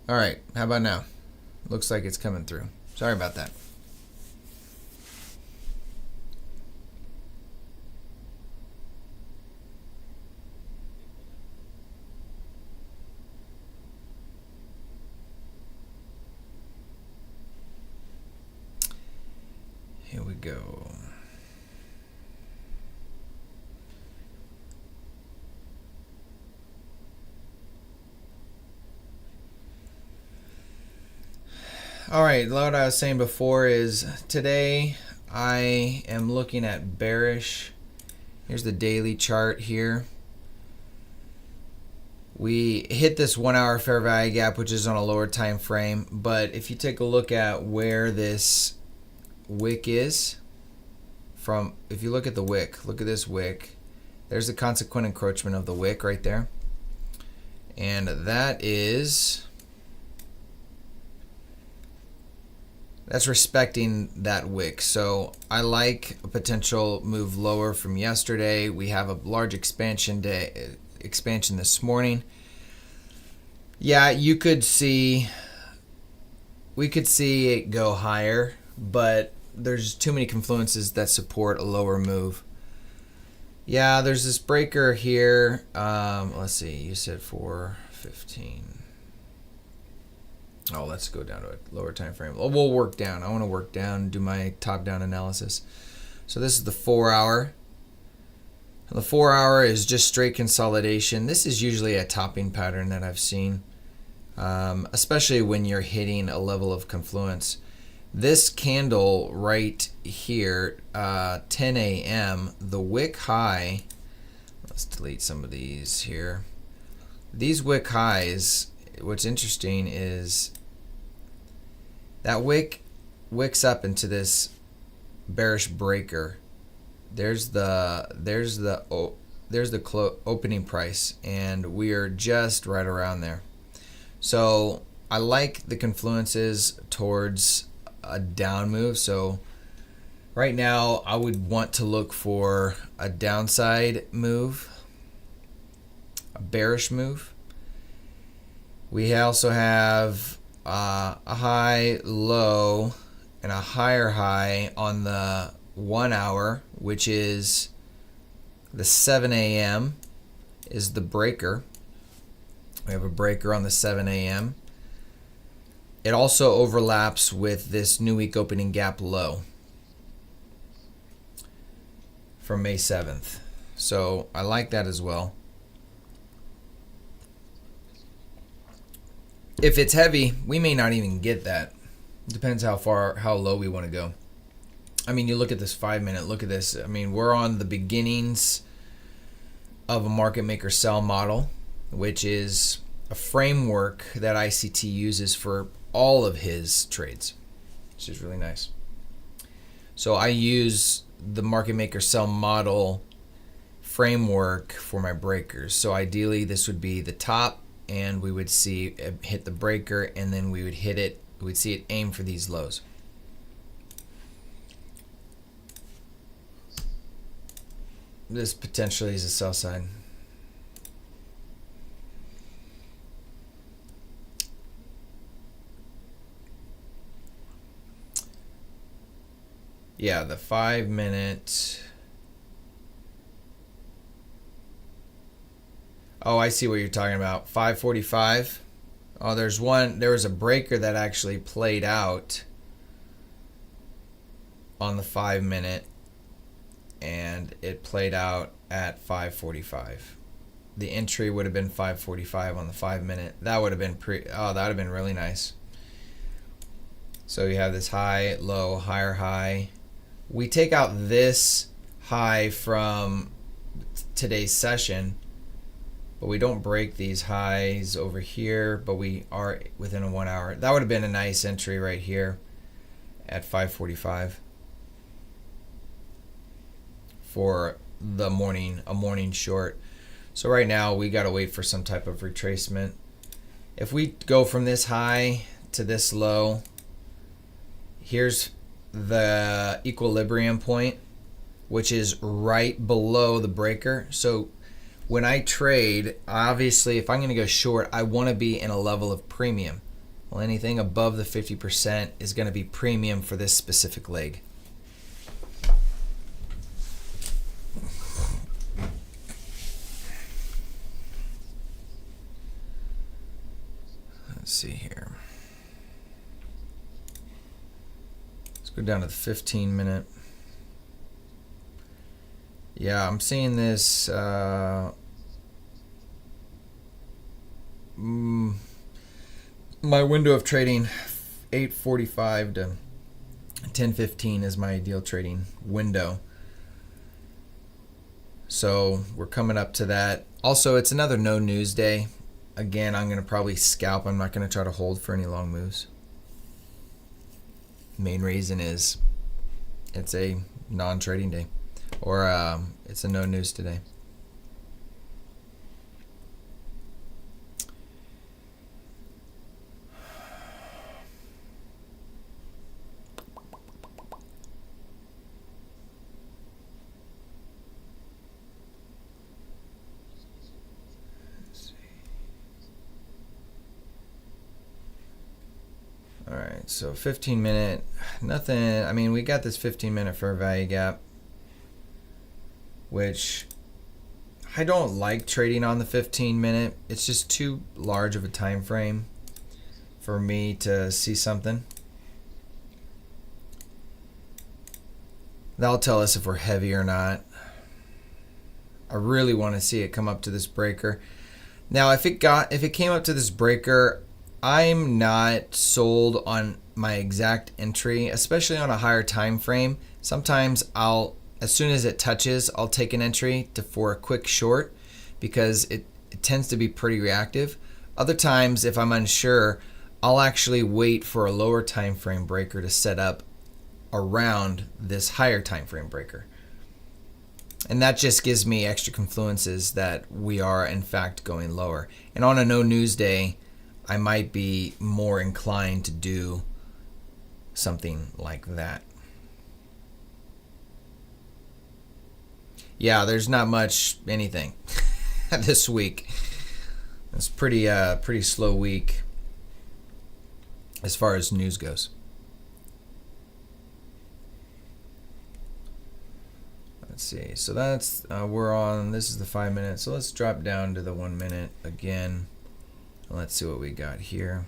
All right, how about now? Looks like it's coming through. Sorry about that. Here we go. All right, what I was saying before is today I am looking at bearish. Here's the daily chart here. We hit this 1 hour fair value gap, which is on a lower time frame, but if you take a look at where this wick is from, if you look at the wick, look at this wick, there's the consequent encroachment of the wick right there, and that's respecting that wick. So I like a potential move lower from yesterday. We have a large expansion this morning. Yeah, we could see it go higher, but there's too many confluences that support a lower move. Yeah, there's this breaker here. Let's see, you said 415. Oh, let's go down to a lower time frame. We'll work down. I want to work down, do my top-down analysis. So this is the 4 hour. The 4 hour is just straight consolidation. This is usually a topping pattern that I've seen, especially when you're hitting a level of confluence. This candle right here, 10 a.m., the wick high, let's delete some of these here. These wick highs, what's interesting is that wicks up into this bearish breaker. There's the opening price, and we are just right around there. So I like the confluences towards a down move. So right now I would want to look for a downside move, a bearish move. We also have a high, low, and a higher high on the 1 hour, which is the 7 a.m. is the breaker. We have a breaker on the 7 a.m. It also overlaps with this new week opening gap low from May 7th. So I like that as well. If it's heavy, we may not even get that. Depends how low we want to go. I mean, you look at this 5 minute, look at this. I mean, we're on the beginnings of a market maker sell model, which is a framework that ICT uses for all of his trades, which is really nice. So I use the market maker sell model framework for my breakers. So ideally this would be the top, and we would see it hit the breaker, and then we would hit it, we'd see it aim for these lows. This potentially is a sell side. Yeah, the 5 minute. Oh, I see what you're talking about. 545. Oh, there was a breaker that actually played out on the 5 minute, and it played out at 545. The entry would have been 545 on the 5 minute. That would have been that would have been really nice. So you have this high, low, higher high. We take out this high from today's session, but we don't break these highs over here, but we are within a 1 hour. That would have been a nice entry right here at 545 for the morning, a morning short. So right now we got to wait for some type of retracement. If we go from this high to this low, here's the equilibrium point, which is right below the breaker. So when I trade, obviously if I'm going to go short, I want to be in a level of premium. Well, anything above the 50% is going to be premium for this specific leg. Let's see here. Let's go down to the 15-minute. Yeah, I'm seeing this my window of trading 8:45 to 10:15 is my ideal trading window. So we're coming up to that. Also, it's another no news day. Again, I'm going to probably scalp. I'm not going to try to hold for any long moves. Main reason is it's a non-trading day, or it's a no news today. Alright, so 15-minute, nothing. I mean, we got this 15-minute fair value gap, which I don't like trading on the 15-minute. It's just too large of a time frame for me to see something. That'll tell us if we're heavy or not. I really want to see it come up to this breaker. Now, if it came up to this breaker, I'm not sold on my exact entry, especially on a higher time frame. Sometimes as soon as it touches, I'll take an entry for a quick short because it tends to be pretty reactive. Other times, if I'm unsure, I'll actually wait for a lower time frame breaker to set up around this higher time frame breaker. And that just gives me extra confluences that we are in fact going lower. And on a no news day, I might be more inclined to do something like that. Yeah, there's not much anything this week. It's pretty slow week as far as news goes. Let's see. So that's we're on. This is the 5 minute. So let's drop down to the 1 minute again. Let's see what we got here.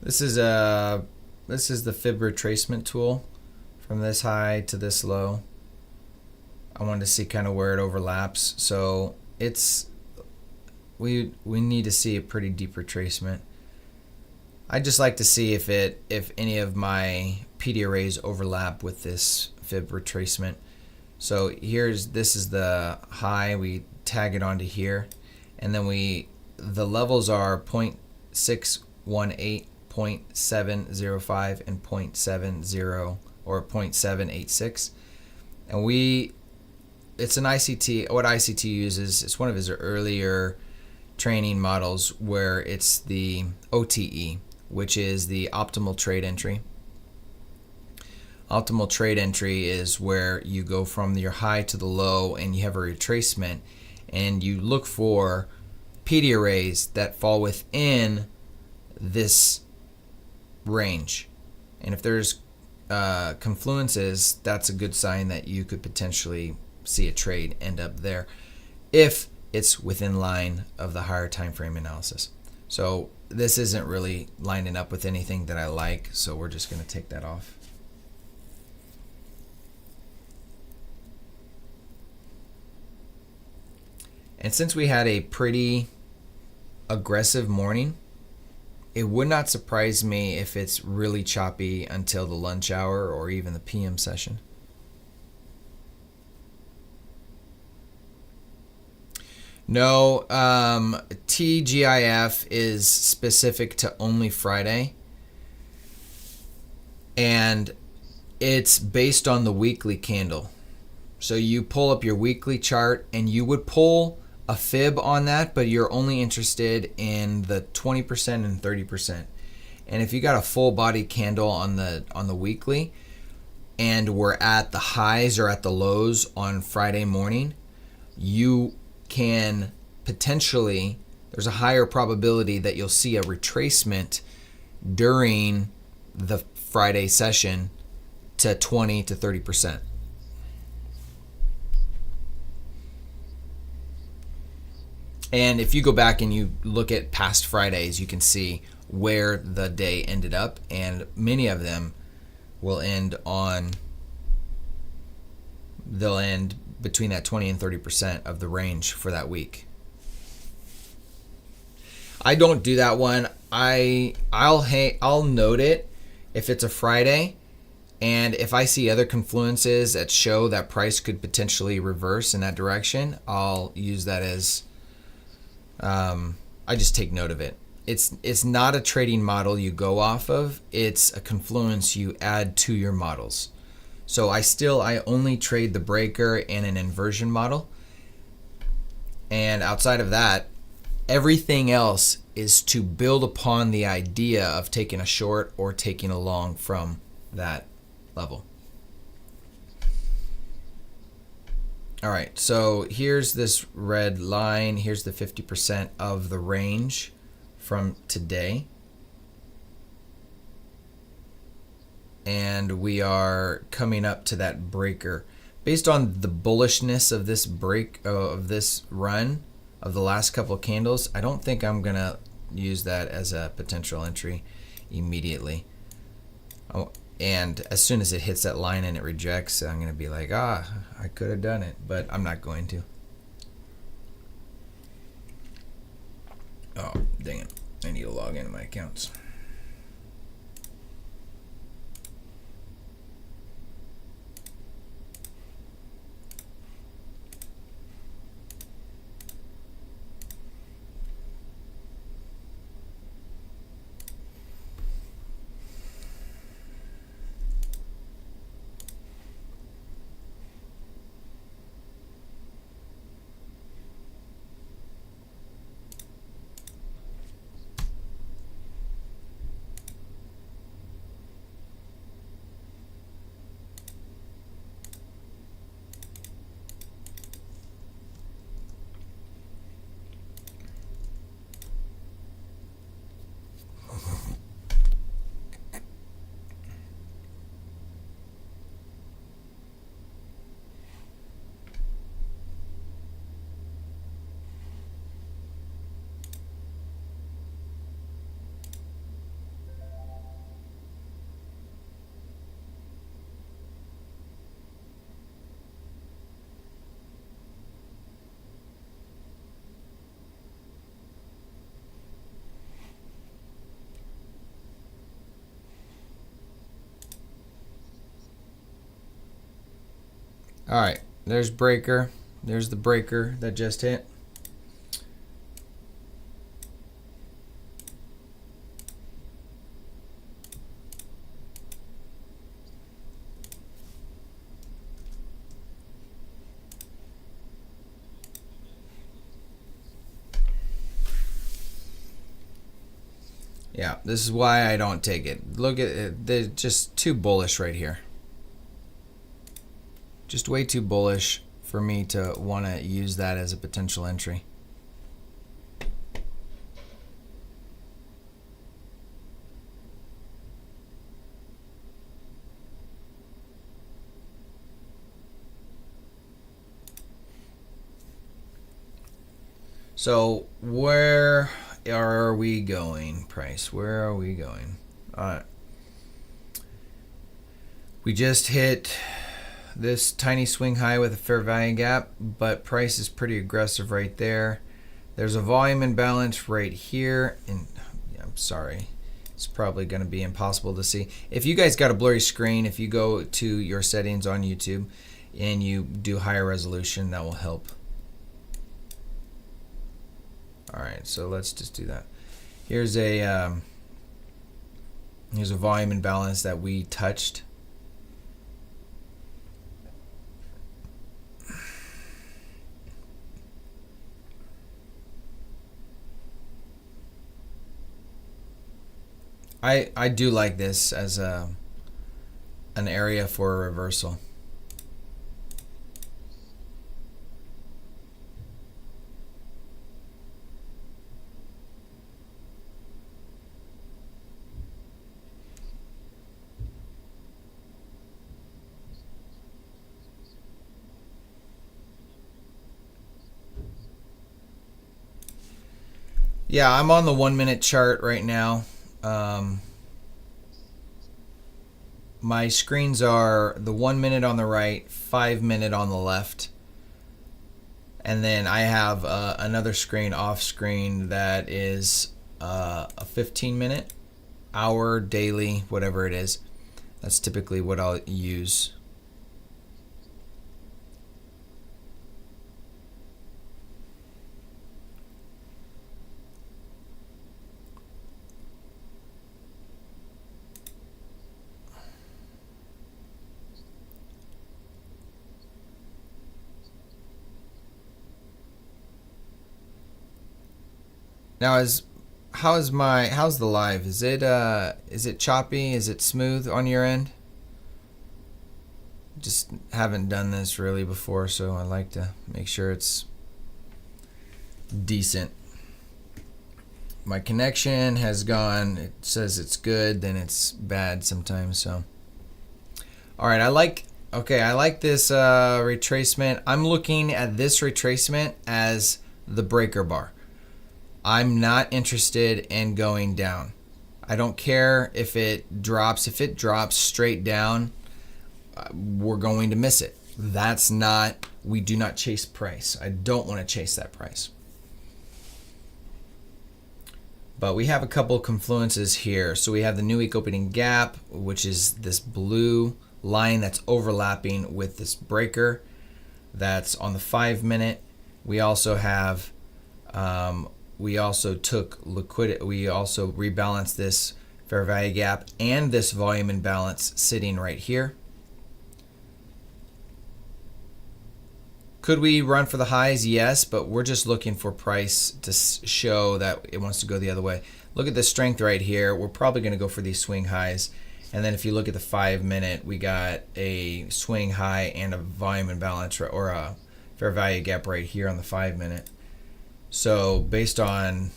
This is the fib retracement tool from this high to this low. I wanted to see kind of where it overlaps. So we need to see a pretty deep retracement. I just like to see if any of my PD arrays overlap with this fib retracement. So this is the high. We tag it onto here, and then the levels are 0.618. 0.705 and 0.70 or 0.786, and it's an ICT. What ICT uses, it's one of his earlier training models where it's the OTE, which is the optimal trade entry. Optimal trade entry is where you go from your high to the low and you have a retracement, and you look for PD arrays that fall within this range, and if there's confluences, that's a good sign that you could potentially see a trade end up there if it's within line of the higher time frame analysis. So this isn't really lining up with anything that I like, so we're just going to take that off. And since we had a pretty aggressive morning, it would not surprise me if it's really choppy until the lunch hour or even the PM session. No, TGIF is specific to only Friday, and it's based on the weekly candle. So you pull up your weekly chart and you would pull a fib on that, but you're only interested in the 20% and 30%. And if you got a full body candle on the weekly and we're at the highs or at the lows on Friday morning, you can potentially, there's a higher probability that you'll see a retracement during the Friday session to 20 to 30%. And if you go back and you look at past Fridays, you can see where the day ended up, and many of them will end they'll end between that 20 and 30% of the range for that week. I don't do that one. I'll note it if it's a Friday, and if I see other confluences that show that price could potentially reverse in that direction, I'll use that as I just take note of it. It's not a trading model you go off of. It's a confluence you add to your models. So I only trade the breaker in an inversion model. And outside of that, everything else is to build upon the idea of taking a short or taking a long from that level. All right, so here's this red line. Here's the 50% of the range from today. And we are coming up to that breaker. Based on the bullishness of this this run of the last couple of candles, I don't think I'm gonna use that as a potential entry immediately. Oh, and as soon as it hits that line and it rejects, I'm gonna be like, I could have done it, but I'm not going to. Oh, dang it. I need to log into my accounts. All right, there's breaker. There's the breaker that just hit. Yeah, this is why I don't take it. Look at it, they're just too bullish right here. Just way too bullish for me to want to use that as a potential entry. So where are we going, price? Where are we going? All right. We just hit this tiny swing high with a fair value gap, but price is pretty aggressive right there. There's a volume imbalance right here, and I'm sorry. It's probably going to be impossible to see. If you guys got a blurry screen, if you go to your settings on YouTube and you do higher resolution, that will help. All right, so let's just do that. Here's a volume imbalance that we touched. I do like this as an area for a reversal. Yeah, I'm on the 1 minute chart right now. My screens are the 1 minute on the right, 5 minute on the left, and then I have another screen off screen that is a 15 minute, hour, daily, whatever it is. That's typically what I'll use. Now, how's the live? Is it choppy? Is it smooth on your end? Just haven't done this really before, so I like to make sure it's decent. My connection has gone. It says it's good, then it's bad sometimes. So, all right, I like this retracement. I'm looking at this retracement as the breaker bar. I'm not interested in going down. I don't care if it drops. If it drops straight down, we're going to miss it. We do not chase price. I don't want to chase that price. But we have a couple confluences here. So we have the new week opening gap, which is this blue line that's overlapping with this breaker that's on the 5 minute. We also have we also took liquidity. We also rebalanced this fair value gap and this volume imbalance sitting right here. Could we run for the highs? Yes, but we're just looking for price to show that it wants to go the other way. Look at the strength right here. We're probably going to go for these swing highs. And then if you look at the 5 minute, we got a swing high and a volume imbalance or a fair value gap right here on the 5 minute. So based on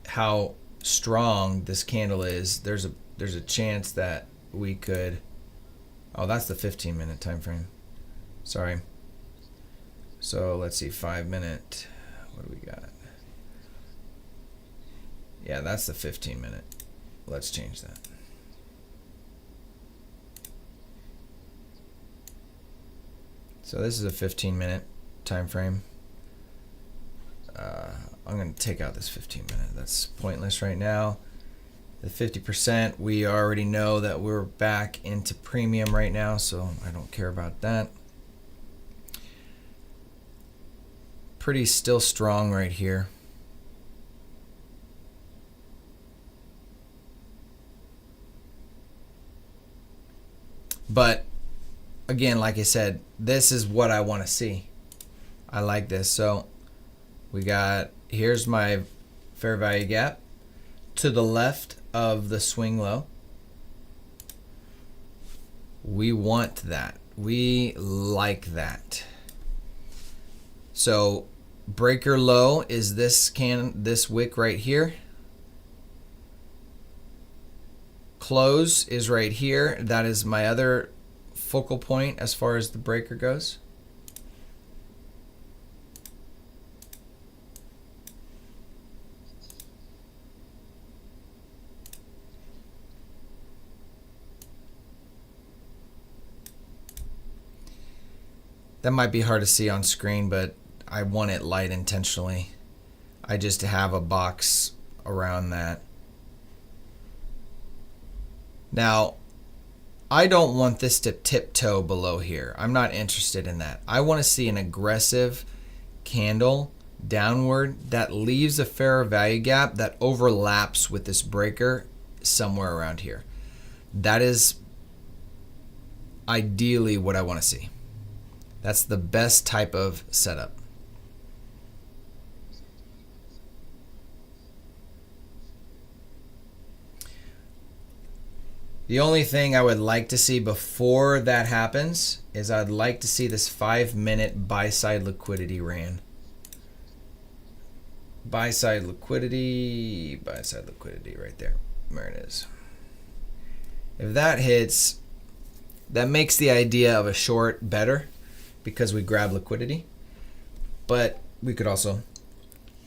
how strong this candle is, there's a chance that we could. Oh, that's the 15 minute time frame. Sorry. So let's see, 5 minute. What do we got? Yeah, that's the 15 minute. Let's change that. So this is a 15 minute time frame. I'm going to take out this 15 minute. That's pointless right now. The 50%, we already know that we're back into premium right now, so I don't care about that. Pretty still strong right here. But again, like I said, this is what I want to see. I like this. So we got, here's my fair value gap to the left of the swing low. We want that. We like that. So breaker low is this wick right here. Close is right here. That is my other focal point as far as the breaker goes. That might be hard to see on screen, but I want it light intentionally. I just have a box around that. Now, I don't want this to tiptoe below here. I'm not interested in that. I want to see an aggressive candle downward that leaves a fair value gap that overlaps with this breaker somewhere around here. That is ideally what I want to see. That's the best type of setup. The only thing I would like to see before that happens is I'd like to see this 5-minute buy-side liquidity ran. Buy-side liquidity right there. There it is. If that hits, that makes the idea of a short better because we grab liquidity. But we could also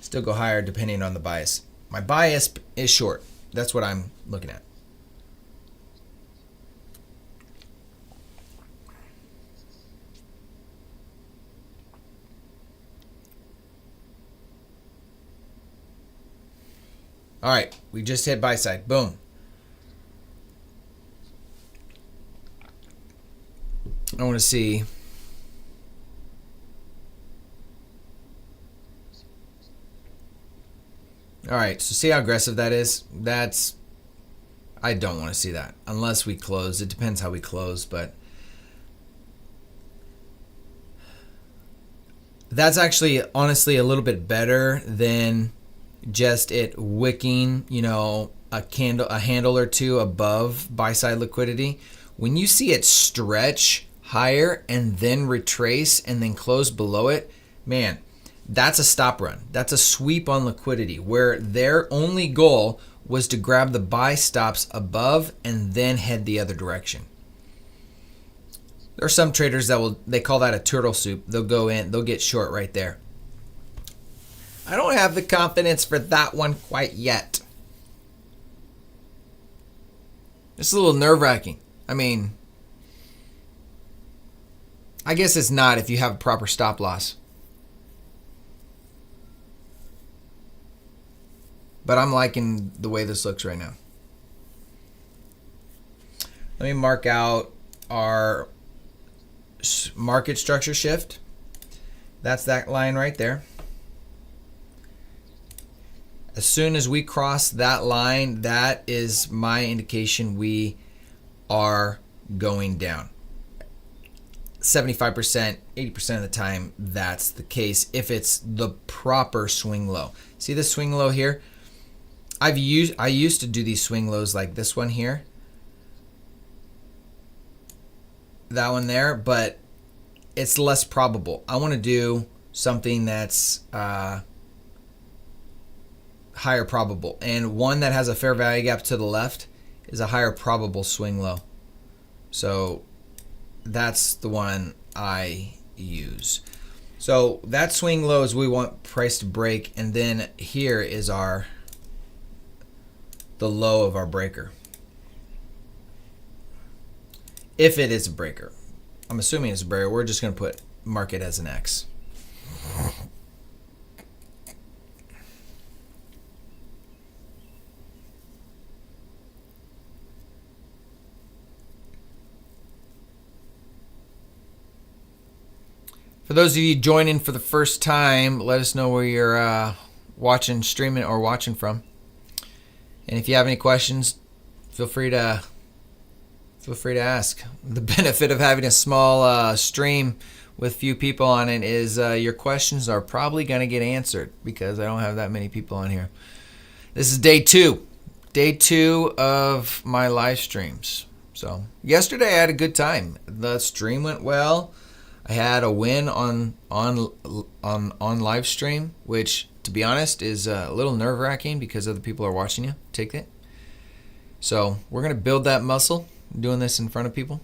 still go higher depending on the bias. My bias is short. That's what I'm looking at. All right, we just hit buy side. Boom. I want to see. All right, so see how aggressive that is? I don't want to see that unless we close. It depends how we close, but that's actually honestly a little bit better than just it wicking, a handle or two above buy side liquidity. When you see it stretch higher and then retrace and then close below it, man, that's a stop run. That's a sweep on liquidity where their only goal was to grab the buy stops above and then head the other direction. There are some traders they call that a turtle soup. They'll go in, they'll get short right there. I don't have the confidence for that one quite yet. It's a little nerve-wracking. I mean, I guess it's not if you have a proper stop loss. But I'm liking the way this looks right now. Let me mark out our market structure shift. That's that line right there. As soon as we cross that line, that is my indication we are going down. 75%, 80% of the time, that's the case if it's the proper swing low. See this swing low here? I used to do these swing lows like this one here. That one there, but it's less probable. I want to do something that's higher probable, and one that has a fair value gap to the left is a higher probable swing low. So that's the one I use. So that swing low is we want price to break, and then here is the low of our breaker. If it is a breaker. I'm assuming it's a breaker. We're just going to mark it as an X. For those of you joining for the first time, let us know where you're watching, streaming, or watching from. And if you have any questions, feel free to ask. The benefit of having a small stream with few people on it is your questions are probably going to get answered because I don't have that many people on here. This is day two of my live streams. So yesterday I had a good time. The stream went well. I had a win on live stream, which, to be honest, is a little nerve-wracking because other people are watching you take it. So we're going to build that muscle, doing this in front of people.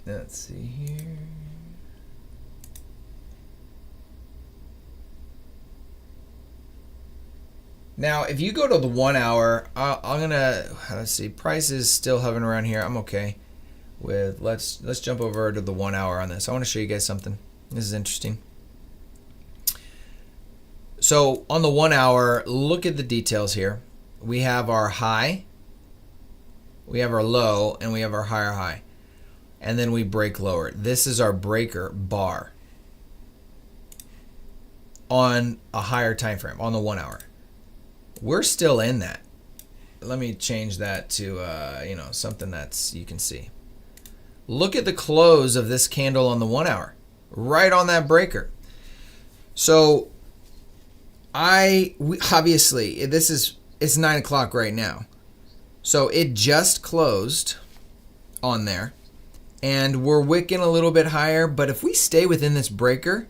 Let's see here. Now, if you go to the 1 hour, I'm gonna, let's see, price is still hovering around here. I'm okay with, let's jump over to the 1 hour on this. I want to show you guys something. This is interesting. So on the 1 hour, look at the details here. We have our high, we have our low, and we have our higher high. And then we break lower. This is our breaker bar on a higher time frame, on the 1 hour. We're still in that. Let me change that to something that's you can see. Look at the close of this candle on the 1 hour, right on that breaker. So obviously it's 9 o'clock right now, so it just closed on there, and we're wicking a little bit higher. But if we stay within this breaker,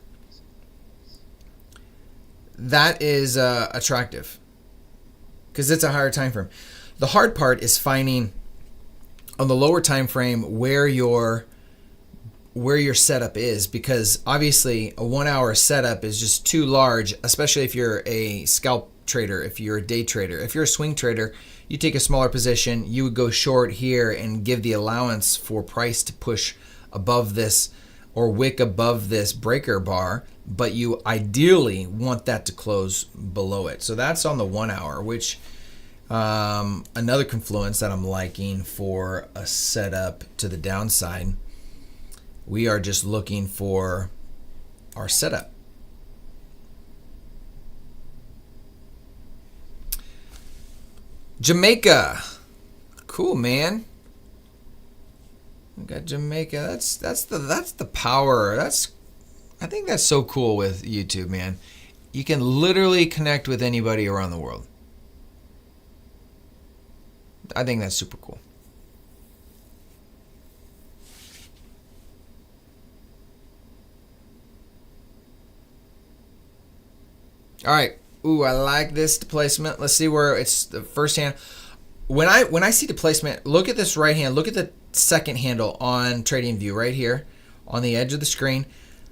that is attractive, because it's a higher time frame. The hard part is finding on the lower time frame where your setup is, because obviously a 1 hour setup is just too large, especially if you're a scalp trader, if you're a day trader. If you're a swing trader, you take a smaller position, you would go short here and give the allowance for price to push above this or wick above this breaker bar, but you ideally want that to close below it. So that's on the 1 hour, which another confluence that I'm liking for a setup to the downside. We are just looking for our setup. Jamaica. Cool, man. We got Jamaica. That's the power. I think that's so cool with YouTube, man. You can literally connect with anybody around the world. I think that's super cool. All right. Ooh, I like this placement. Let's see where it's the first hand. When I see the placement, look at this right hand. Look at the second handle on TradingView right here on the edge of the screen.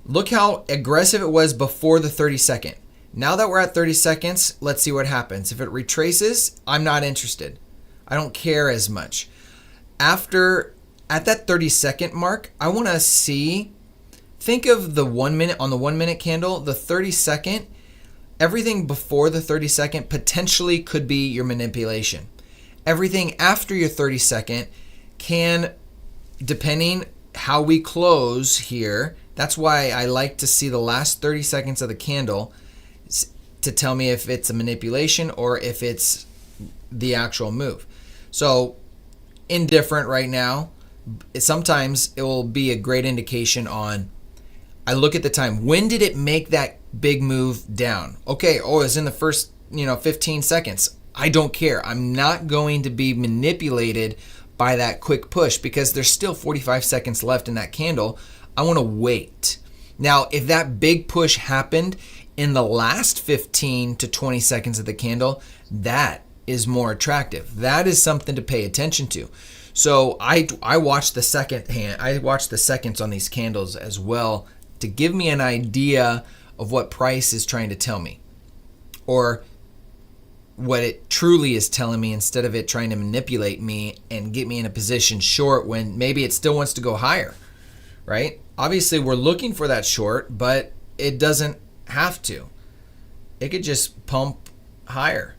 Look how aggressive it was before the 30-second. Now that we're at 30 seconds, let's see what happens. If it retraces, I'm not interested. I don't care as much. At that 30-second mark, I want to see, think of the 1 minute on the 1 minute candle, the 30-second, everything before the 30-second potentially could be your manipulation. Everything after your 30-second can, depending how we close here, that's why I like to see the last 30 seconds of the candle to tell me if it's a manipulation or if it's the actual move. So indifferent right now. Sometimes it will be a great indication on, I look at the time. When did it make that big move down? Okay, it's in the first 15 seconds. I don't care. I'm not going to be manipulated by that quick push because there's still 45 seconds left in that candle. I want to wait. Now, if that big push happened in the last 15 to 20 seconds of the candle, that is more attractive. That is something to pay attention to. So I watch the second hand. I watch the seconds on these candles as well to give me an idea of what price is trying to tell me, or what it truly is telling me, instead of it trying to manipulate me and get me in a position short when maybe it still wants to go higher, right? Obviously, we're looking for that short, but it doesn't have to. It could just pump higher.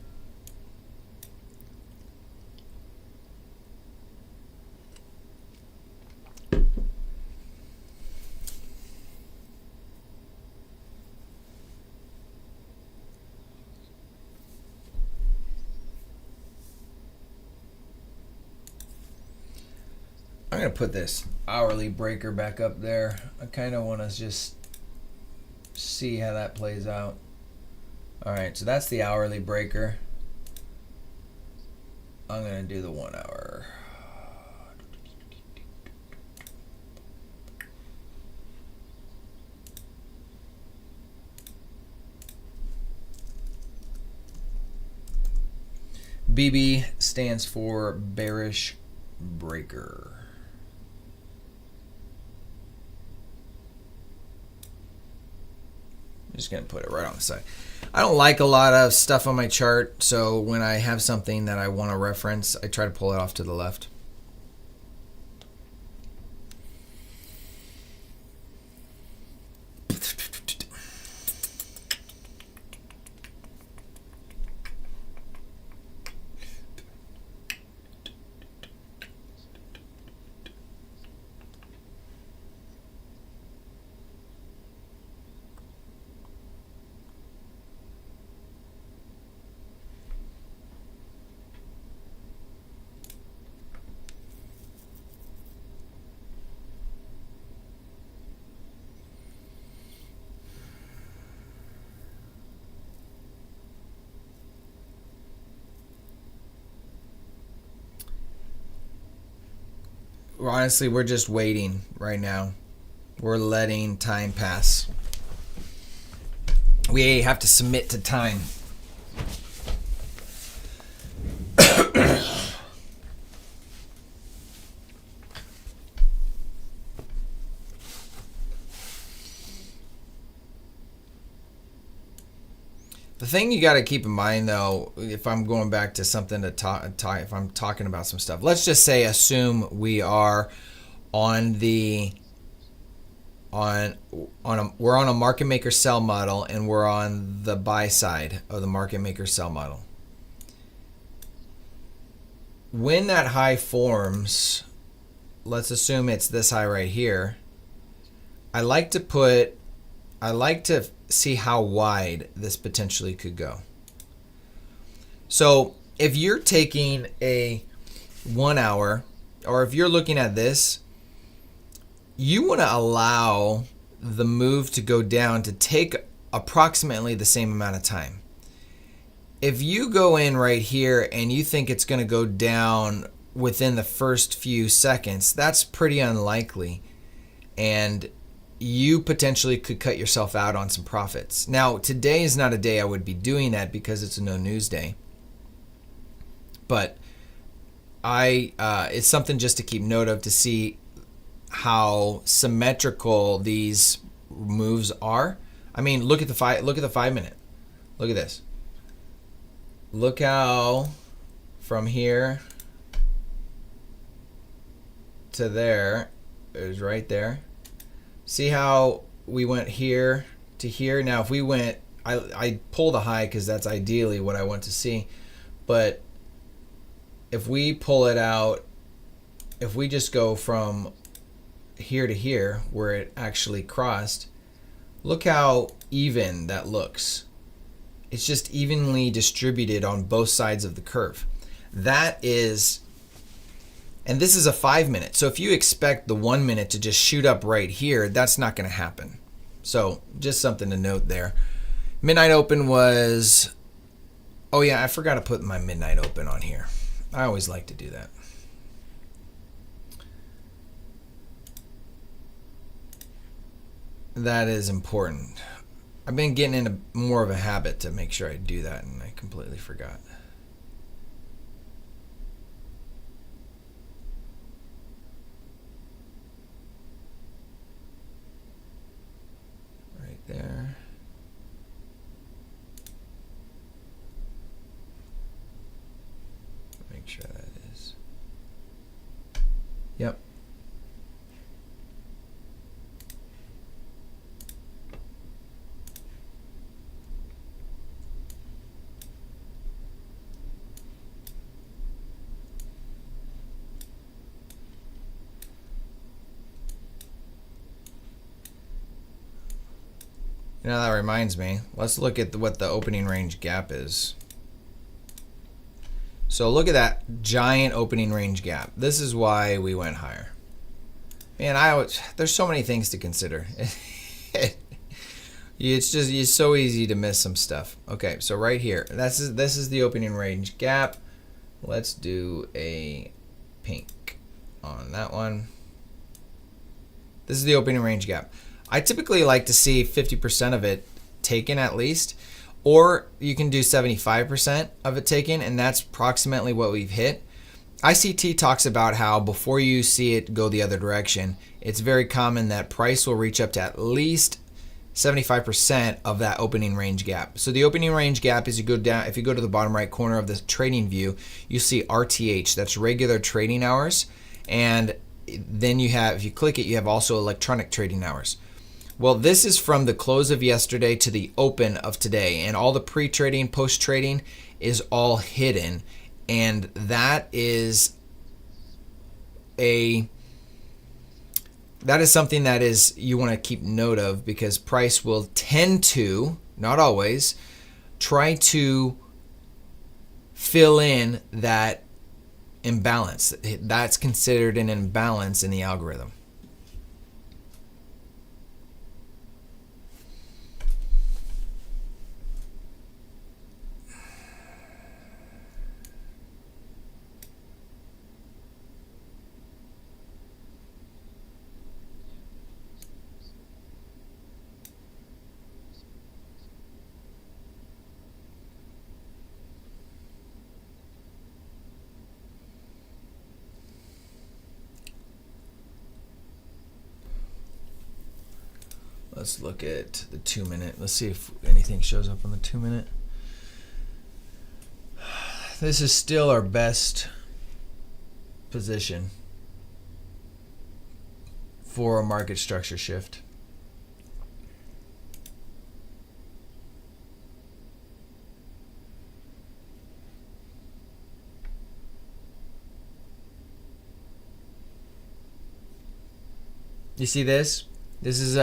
I'm going to put this hourly breaker back up there. I kind of want to just see how that plays out. All right, so that's the hourly breaker. I'm going to do the 1 hour. BB stands for bearish breaker. just going to put it right on the side. I don't like a lot of stuff on my chart, so when I have something that I want to reference, I try to pull it off to the left. Honestly, we're just waiting right now. We're letting time pass. We have to submit to time. The thing you got to keep in mind, though, if I'm going back to something to talk, if I'm talking about some stuff, let's just say, assume we are on we're on a market maker sell model, and we're on the buy side of the market maker sell model. When that high forms, let's assume it's this high right here. I like to see how wide this potentially could go. So if you're taking a 1 hour, or if you're looking at this, you want to allow the move to go down to take approximately the same amount of time. If you go in right here and you think it's going to go down within the first few seconds, that's pretty unlikely. And you potentially could cut yourself out on some profits. Now, today is not a day I would be doing that because it's a no news day. But it's something just to keep note of, to see how symmetrical these moves are. I mean, look at the 5 minute. Look at this. Look how from here to there is right there. See how we went here to here? Now, if we went, I pulled a high because that's ideally what I want to see. But if we pull it out, if we just go from here to here where it actually crossed, look how even that looks. It's just evenly distributed on both sides of the curve. That is, and this is a 5 minute. So if you expect the 1 minute to just shoot up right here, that's not going to happen. So just something to note there. Midnight open was, oh yeah, I forgot to put my midnight open on here. I always like to do that. That is important. I've been getting into more of a habit to make sure I do that, and I completely forgot. Right there. Make sure that is. Yep. You know, that reminds me. Let's look at what the opening range gap is. So look at that giant opening range gap. This is why we went higher. Man, there's so many things to consider. It's so easy to miss some stuff. Okay, so right here, this is the opening range gap. Let's do a pink on that one. This is the opening range gap. I typically like to see 50% of it taken at least, or you can do 75% of it taken, and that's approximately what we've hit. ICT talks about how before you see it go the other direction, it's very common that price will reach up to at least 75% of that opening range gap. So the opening range gap is, you go down, if you go to the bottom right corner of the trading view, you see RTH, that's regular trading hours, and then you have, if you click it, you have also electronic trading hours. Well, this is from the close of yesterday to the open of today, and all the pre-trading, post-trading is all hidden, and that is something that is you want to keep note of, because price will tend to, not always, try to fill in that imbalance. That's considered an imbalance in the algorithm. Let's look at the 2 minute. Let's see if anything shows up on the 2 minute. This is still our best position for a market structure shift. You see this? This is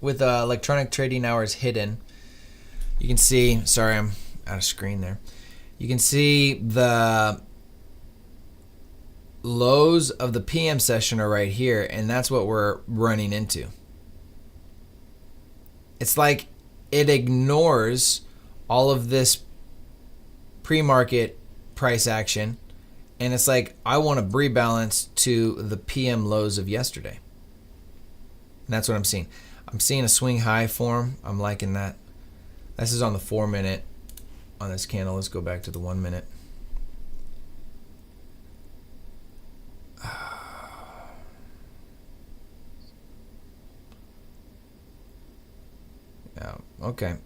with electronic trading hours hidden. You can see, sorry, I'm out of screen there. You can see the lows of the PM session are right here, and that's what we're running into. It's like it ignores all of this pre-market price action, and it's like, I want to rebalance to the PM lows of yesterday. And that's what I'm seeing. I'm seeing a swing high form. I'm liking that. This is on the 4 minute on this candle. Let's go back to the 1 minute. Yeah, okay.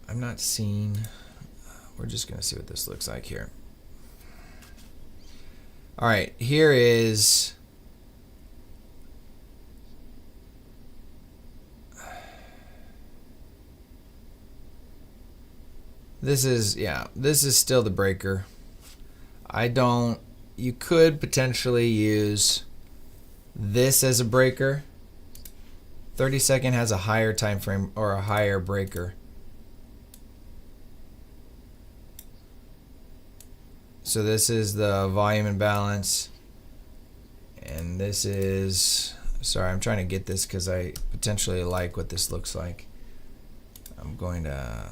I'm not seeing, we're just going to see what this looks like here. All right, here is, this is still the breaker. You could potentially use this as a breaker. 30-second has a higher time frame or a higher breaker. So this is the volume imbalance, and this is, sorry, I'm trying to get this because I potentially like what this looks like. I'm going to,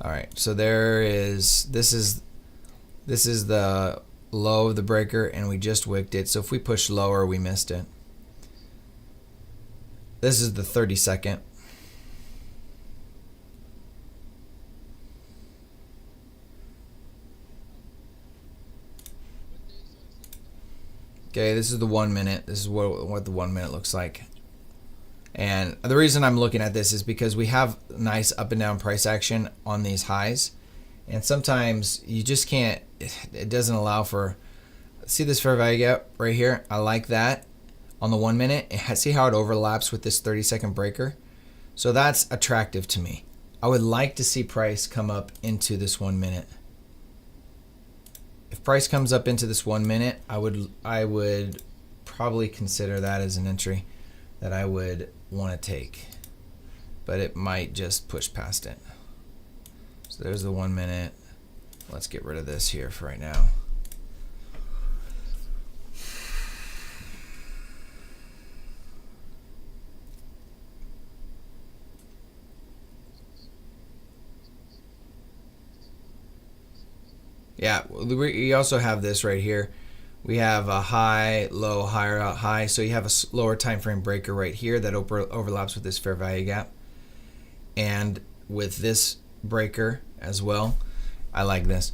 all right, so there is, this is the low of the breaker, and we just wicked it. So if we push lower, we missed it. This is the 30-second. Okay, this is the 1 minute. This is what the 1 minute looks like. And the reason I'm looking at this is because we have nice up and down price action on these highs. And sometimes you just can't, it doesn't allow for, see this fair value gap right here? I like that on the 1 minute. See how it overlaps with this 30-second breaker? So that's attractive to me. I would like to see price come up into this 1 minute. If price comes up into this 1 minute, I would probably consider that as an entry that I would want to take. But it might just push past it. So there's the 1 minute. Let's get rid of this here for right now. Yeah, we also have this right here. We have a high, low, higher, high. So you have a lower time frame breaker right here that overlaps with this fair value gap. And with this breaker as well, I like this.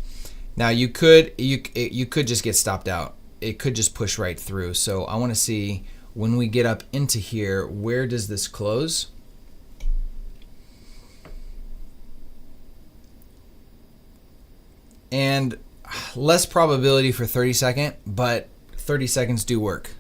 Now you could just get stopped out. It could just push right through. So I want to see when we get up into here, where does this close? And less probability for 30 second, but 30 seconds do work.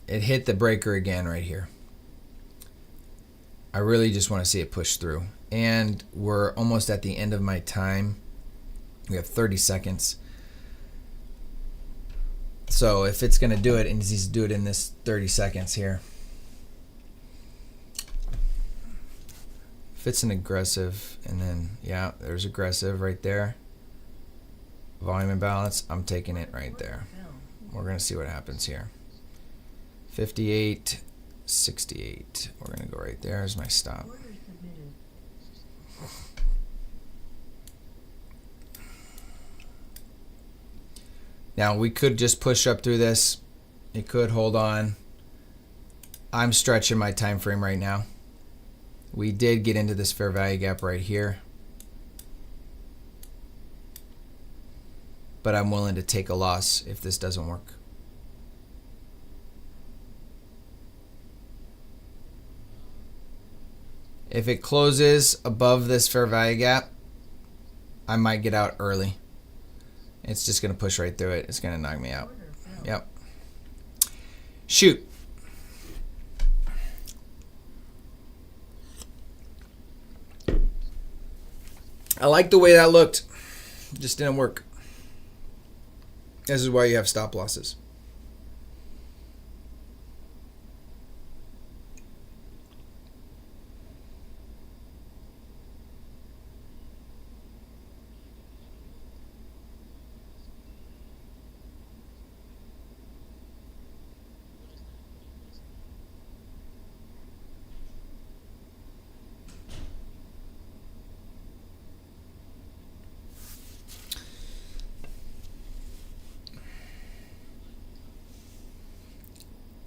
It hit the breaker again right here. I really just want to see it push through. And we're almost at the end of my time. We have 30 seconds. So if it's going to do it, it needs to do it in this 30 seconds here. If it's an aggressive, and then, yeah, there's aggressive right there. Volume imbalance, I'm taking it right there. We're going to see what happens here. 58, 68. We're going to go right there. There's my stop. Now we could just push up through this. It could hold on. I'm stretching my time frame right now. We did get into this fair value gap right here, but I'm willing to take a loss if this doesn't work. If it closes above this fair value gap, I might get out early. It's just going to push right through it. It's going to knock me out. Yep. Shoot. I like the way that looked. Just didn't work. This is why you have stop losses.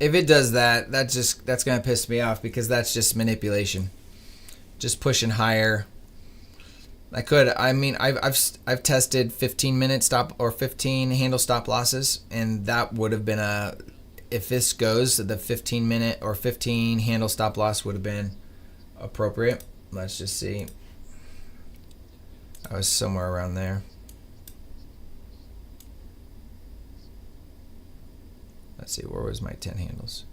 If it does that, that's gonna piss me off, because that's just manipulation, just pushing higher. I've tested 15-minute stop or 15 handle stop losses, and that would have been if this goes, the 15-minute or 15 handle stop loss would have been appropriate. Let's just see. I was somewhere around there. Let's see, where was my 10 handles?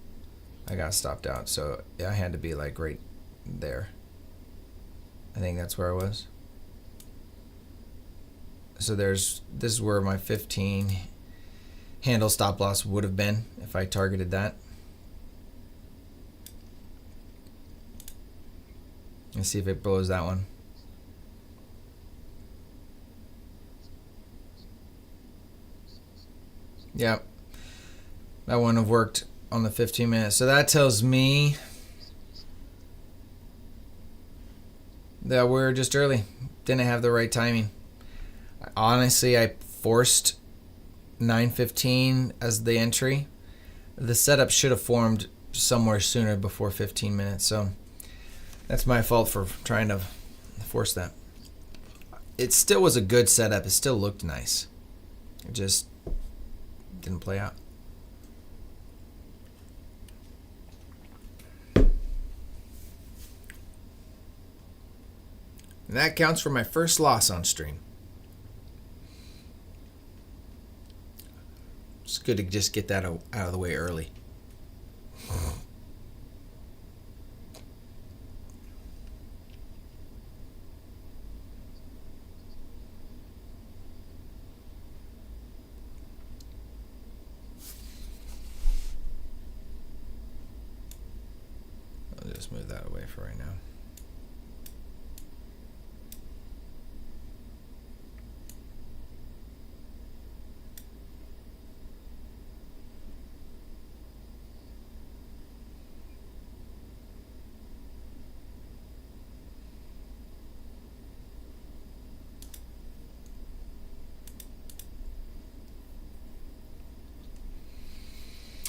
I got stopped out, so I had to be like right there. I think that's where I was. So this is where my 15 handle stop loss would have been if I targeted that. Let's see if it blows that one. Yep. That wouldn't have worked on the 15 minutes. So that tells me that we're just early. Didn't have the right timing. Honestly, I forced 9:15 as the entry. The setup should have formed somewhere sooner before 15 minutes. So that's my fault for trying to force that. It still was a good setup. It still looked nice. It just didn't play out. And that counts for my first loss on stream. It's good to just get that out of the way early. I'll just move that away for right now.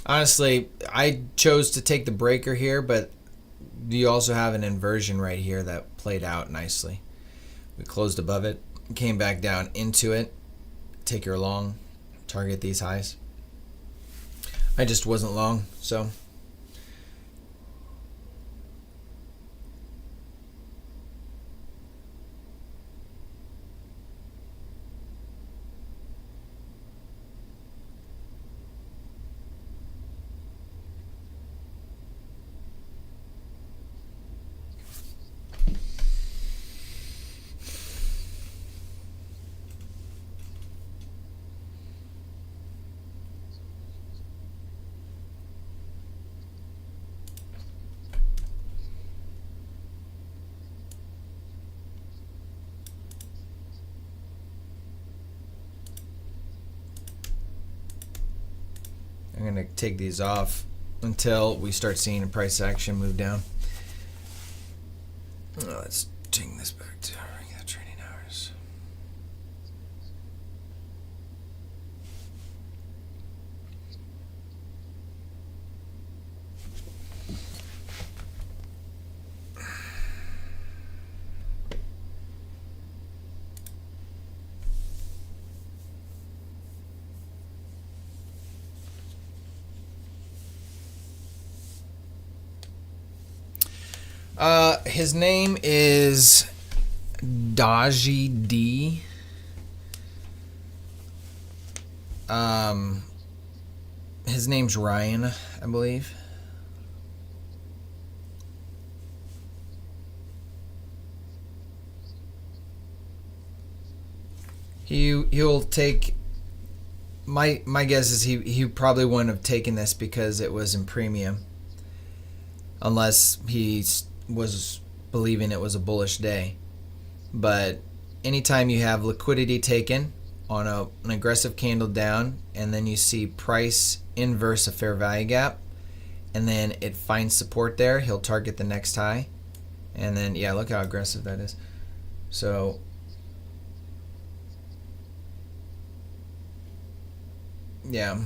Honestly, I chose to take the breaker here, but you also have an inversion right here that played out nicely. We closed above it, came back down into it, take your long, target these highs. I just wasn't long, so I'm going to take these off until we start seeing a price action move down. Let's take this back to regular trading hours. His name is Daji D. His name's Ryan, I believe. He'll take. My guess is he probably wouldn't have taken this because it was in premium, unless he was believing it was a bullish day. But anytime you have liquidity taken on an aggressive candle down, and then you see price inverse a fair value gap, and then it finds support there, he'll target the next high. And then, yeah, look how aggressive that is. So yeah.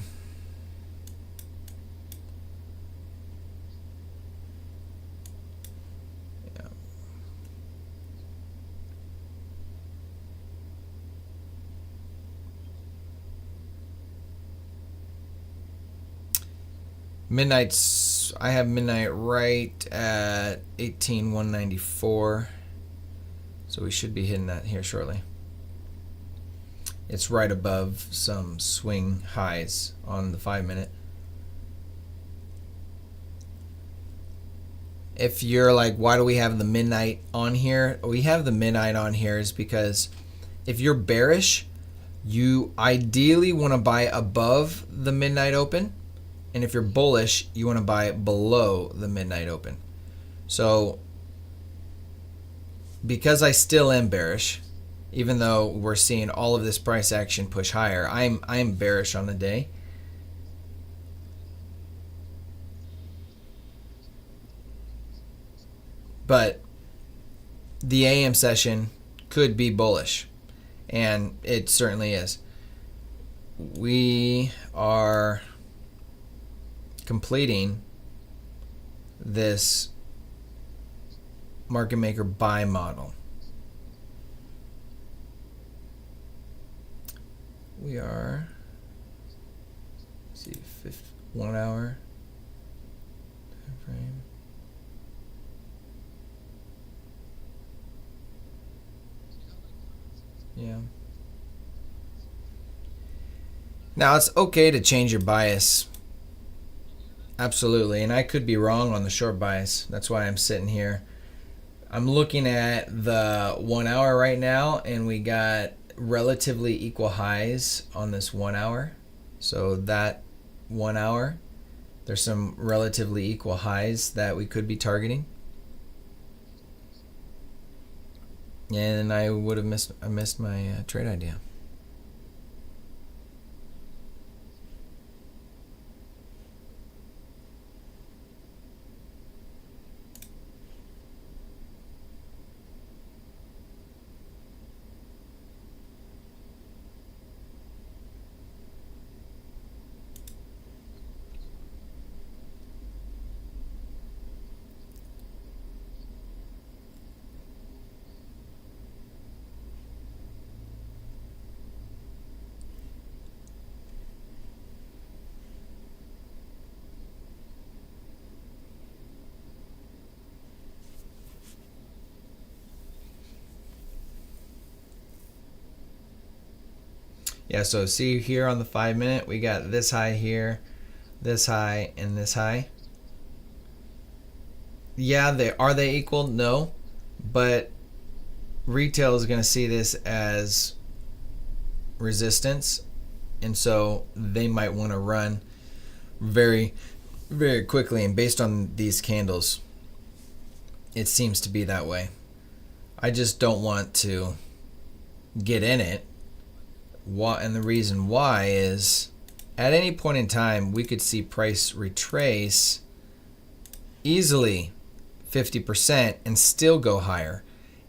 Midnight's, I have midnight right at 18,194. So we should be hitting that here shortly. It's right above some swing highs on the 5-minute. If you're like, why do we have the midnight on here? We have the midnight on here is because if you're bearish, you ideally want to buy above the midnight open. And if you're bullish, you want to buy below the midnight open. So because I still am bearish, even though we're seeing all of this price action push higher, I'm bearish on the day. But the AM session could be bullish, and it certainly is. We are completing this market maker buy model. We are, let's see, 1 hour time frame. Yeah. Now it's okay to change your bias. Absolutely, and I could be wrong on the short bias. That's why I'm sitting here. I'm looking at the 1 hour right now, and we got relatively equal highs on this 1 hour. So that 1 hour, there's some relatively equal highs that we could be targeting. And I would have missed my trade idea. Yeah, so see here on the 5 minute, we got this high here, this high, and this high. Yeah, are they equal? No, but retail is going to see this as resistance, and so they might want to run very, very quickly. And based on these candles, it seems to be that way. I just don't want to get in it. And the reason why is at any point in time, we could see price retrace easily 50% and still go higher.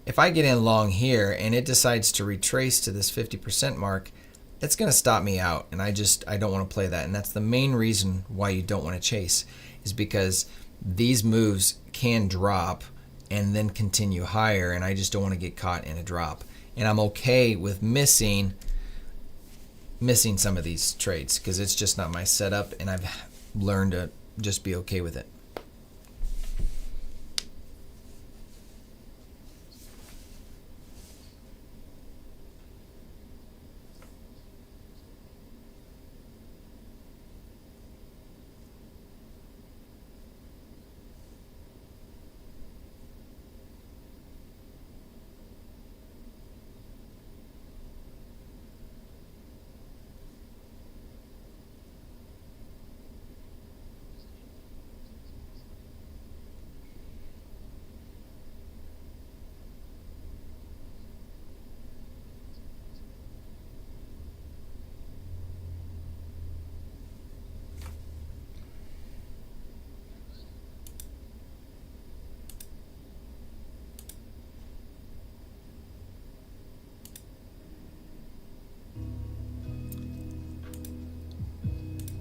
If I get in long here and it decides to retrace to this 50% mark, it's going to stop me out, and I don't want to play that. And that's the main reason why you don't want to chase, is because these moves can drop and then continue higher, and I just don't want to get caught in a drop. And I'm okay with missing some of these trades because it's just not my setup, and I've learned to just be okay with it.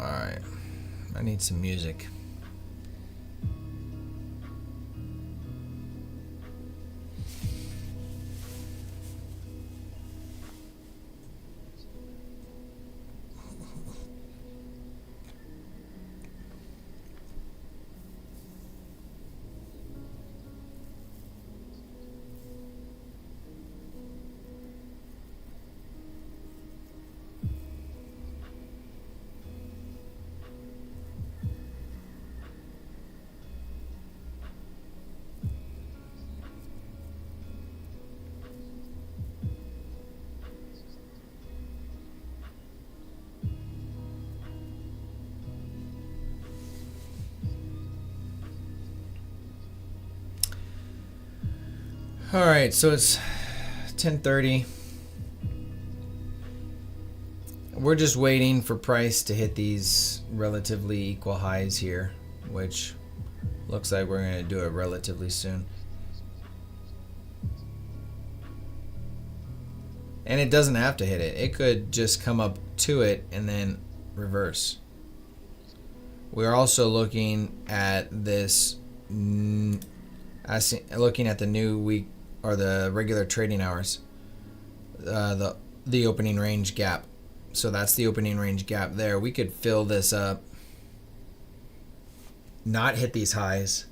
All right, I need some music. All right, so it's 10:30. We're just waiting for price to hit these relatively equal highs here, which looks like we're going to do it relatively soon. And it doesn't have to hit it. It could just come up to it and then reverse. We're also looking at this, looking at the new week or the regular trading hours, the opening range gap. So that's the opening range gap there. We could fill this up, not hit these highs,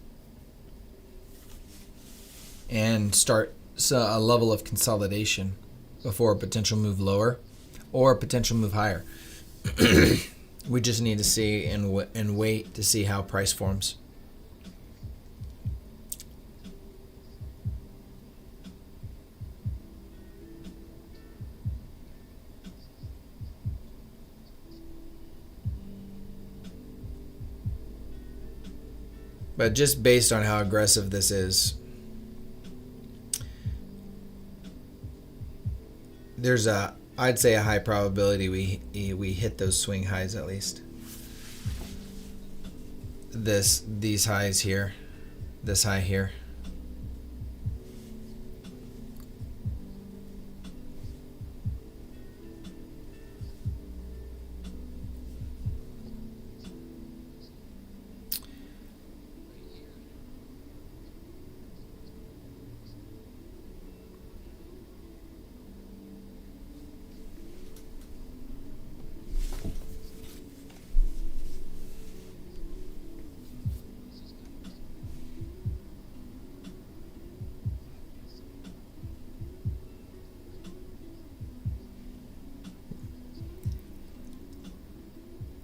and start a level of consolidation before a potential move lower or a potential move higher. We just need to see and wait to see how price forms. But just based on how aggressive this is, there's I'd say a high probability we hit those swing highs at least. These highs here, this high here.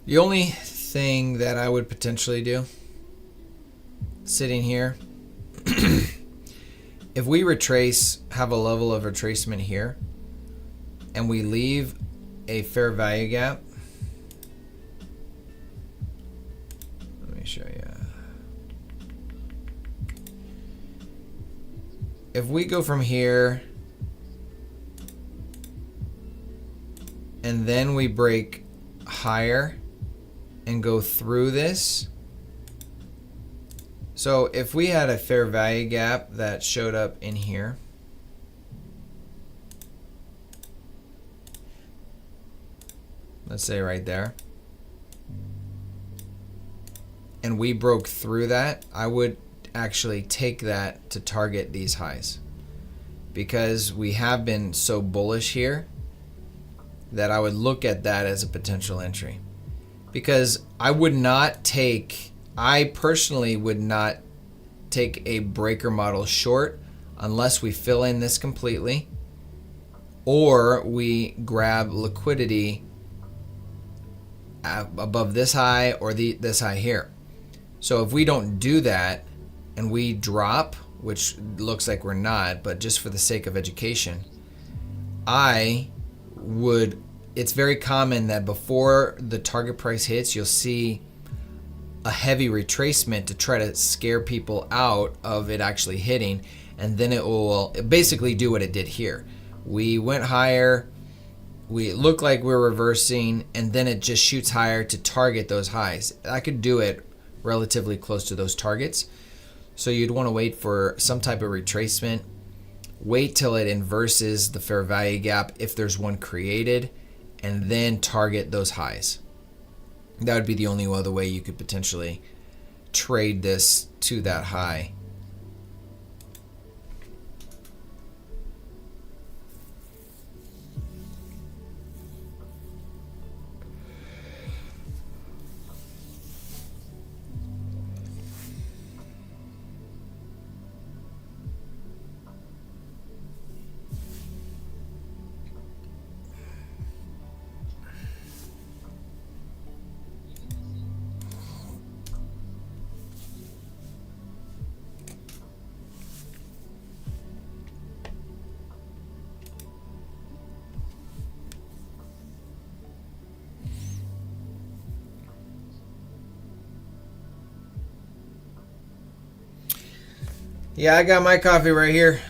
The only thing that I would potentially do sitting here, if we retrace, have a level of retracement here, and we leave a fair value gap, let me show you. If we go from here and then we break higher and go through this. So if we had a fair value gap that showed up in here, let's say right there, and we broke through that, I would actually take that to target these highs, because we have been so bullish here that I would look at that as a potential entry. Because I personally would not take a breaker model short unless we fill in this completely or we grab liquidity above this high or this high here. So if we don't do that and we drop, which looks like we're not, but just for the sake of education, it's very common that before the target price hits, you'll see a heavy retracement to try to scare people out of it actually hitting, and then it will basically do what it did here. We went higher, we look like we're reversing, and then it just shoots higher to target those highs. I could do it relatively close to those targets. So you'd want to wait for some type of retracement, wait till it inverses the fair value gap if there's one created, and then target those highs. That would be the only other way you could potentially trade this to that high. Yeah, I got my coffee right here.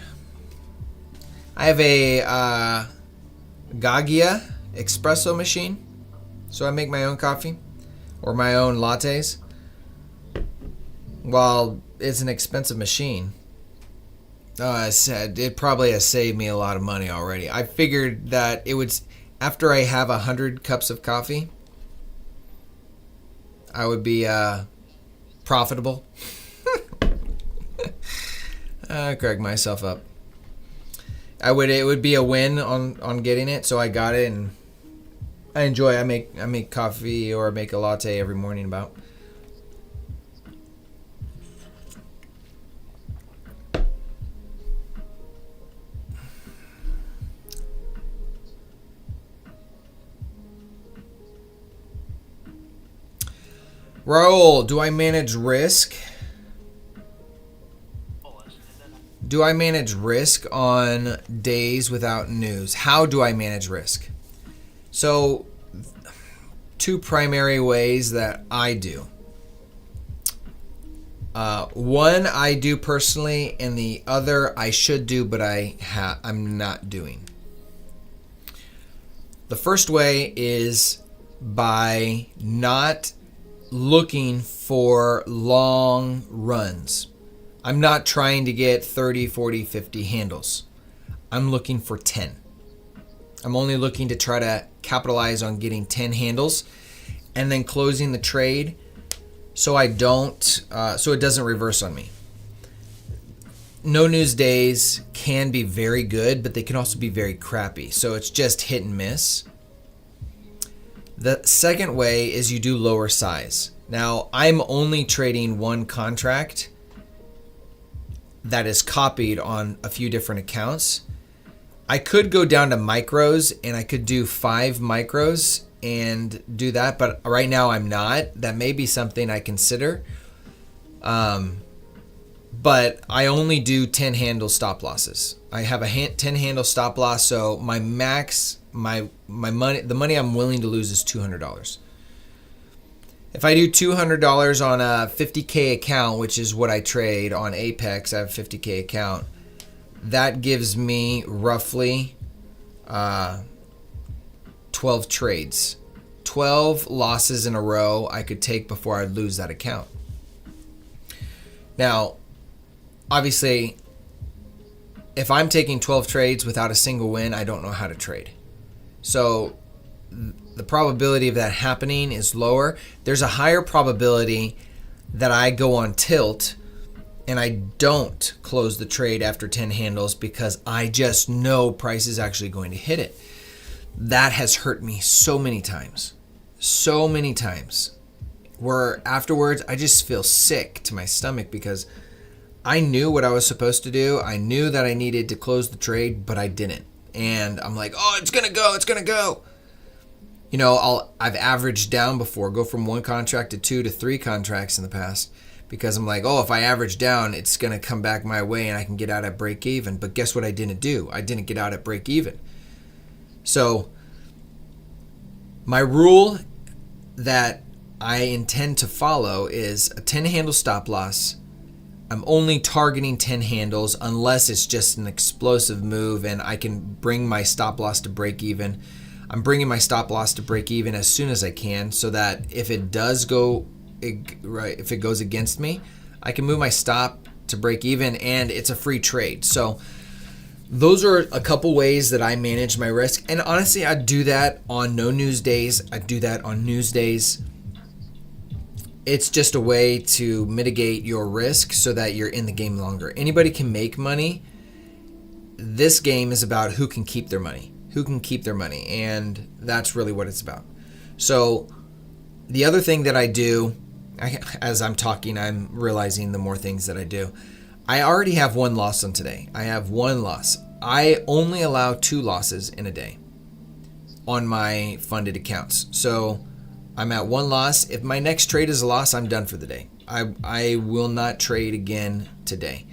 I have a Gaggia espresso machine, so I make my own coffee or my own lattes. While it's an expensive machine, I said it probably has saved me a lot of money already. I figured that it would, after I have 100 cups of coffee, I would be profitable. I cracked myself up. It would be a win on getting it, so I got it, and I enjoy it. I make coffee or make a latte every morning about. Raul, do I manage risk? Do I manage risk on days without news? How do I manage risk? So, two primary ways that I do. One I do personally, and the other I should do, but I'm not doing. The first way is by not looking for long runs. I'm not trying to get 30, 40, 50 handles. I'm looking for 10. I'm only looking to try to capitalize on getting 10 handles and then closing the trade so it doesn't reverse on me. No news days can be very good, but they can also be very crappy. So it's just hit and miss. The second way is you do lower size. Now, I'm only trading one contract that is copied on a few different accounts. I could go down to micros, and I could do 5 micros and do that, but right now I'm not. That may be something I consider. But I only do 10 handle stop losses. I have a 10 handle stop loss, so my max, my money, the money I'm willing to lose is $200. If I do $200 on a 50K account, which is what I trade on Apex, I have a 50K account, that gives me roughly 12 trades. 12 losses in a row I could take before I'd lose that account. Now, obviously, if I'm taking 12 trades without a single win, I don't know how to trade. So the probability of that happening is lower. There's a higher probability that I go on tilt and I don't close the trade after 10 handles because I just know price is actually going to hit it. That has hurt me so many times, where afterwards I just feel sick to my stomach because I knew what I was supposed to do. I knew that I needed to close the trade, but I didn't. And I'm like, oh, it's going to go. You know, I've averaged down before, go from 1 contract to 2 to 3 contracts in the past, because I'm like, oh, if I average down, it's going to come back my way and I can get out at break even. But guess what I didn't do? I didn't get out at break even. So my rule that I intend to follow is a 10 handle stop loss. I'm only targeting 10 handles unless it's just an explosive move and I can bring my stop loss to break even. I'm bringing my stop loss to break even as soon as I can, so that if it does go right, if it goes against me, I can move my stop to break even and it's a free trade. So those are a couple ways that I manage my risk. And honestly, I do that on no news days. I do that on news days. It's just a way to mitigate your risk so that you're in the game longer. Anybody can make money. This game is about who can keep their money. And that's really what it's about. So the other thing that I do, as I'm talking, I'm realizing the more things that I do. I already have 1 loss on today. I have 1 loss. I only allow 2 losses in a day on my funded accounts. So I'm at 1 loss. If my next trade is a loss, I'm done for the day. I will not trade again today.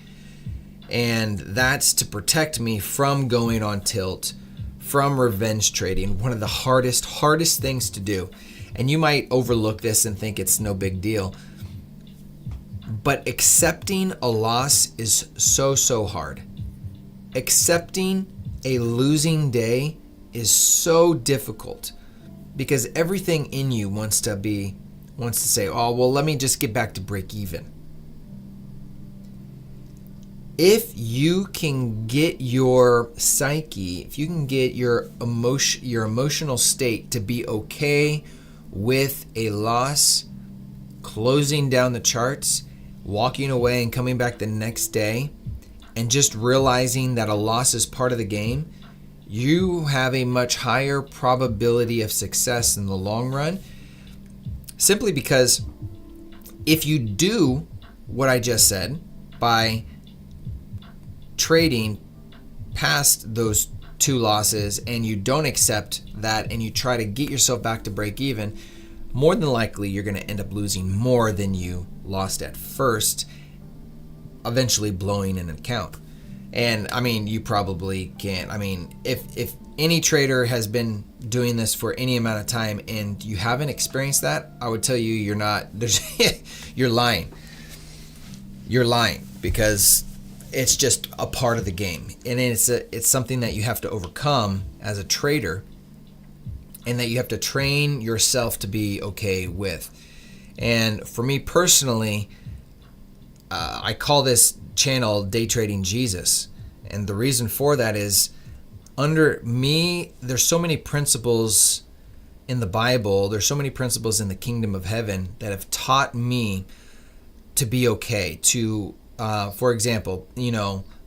And that's to protect me from going on tilt, from revenge trading, one of the hardest things to do. And you might overlook this and think it's no big deal. But accepting a loss is so hard. Accepting a losing day is so difficult because everything in you wants to say, oh, well, let me just get back to break even. If you can get your psyche, if you can get your emotional state to be okay with a loss, closing down the charts, walking away and coming back the next day, and just realizing that a loss is part of the game, you have a much higher probability of success in the long run. Simply because if you do what I just said by trading past those 2 losses and you don't accept that and you try to get yourself back to break even, more than likely you're going to end up losing more than you lost at first, eventually blowing an account. And I mean, you probably can't. I mean, if any trader has been doing this for any amount of time and you haven't experienced that, I would tell you you're lying. You're lying because it's just a part of the game, and it's something that you have to overcome as a trader, and that you have to train yourself to be okay with. And for me personally, I call this channel Day Trading Jesus, and the reason for that is, under me, there's so many principles in the Bible, there's so many principles in the kingdom of heaven that have taught me to be okay, to for example,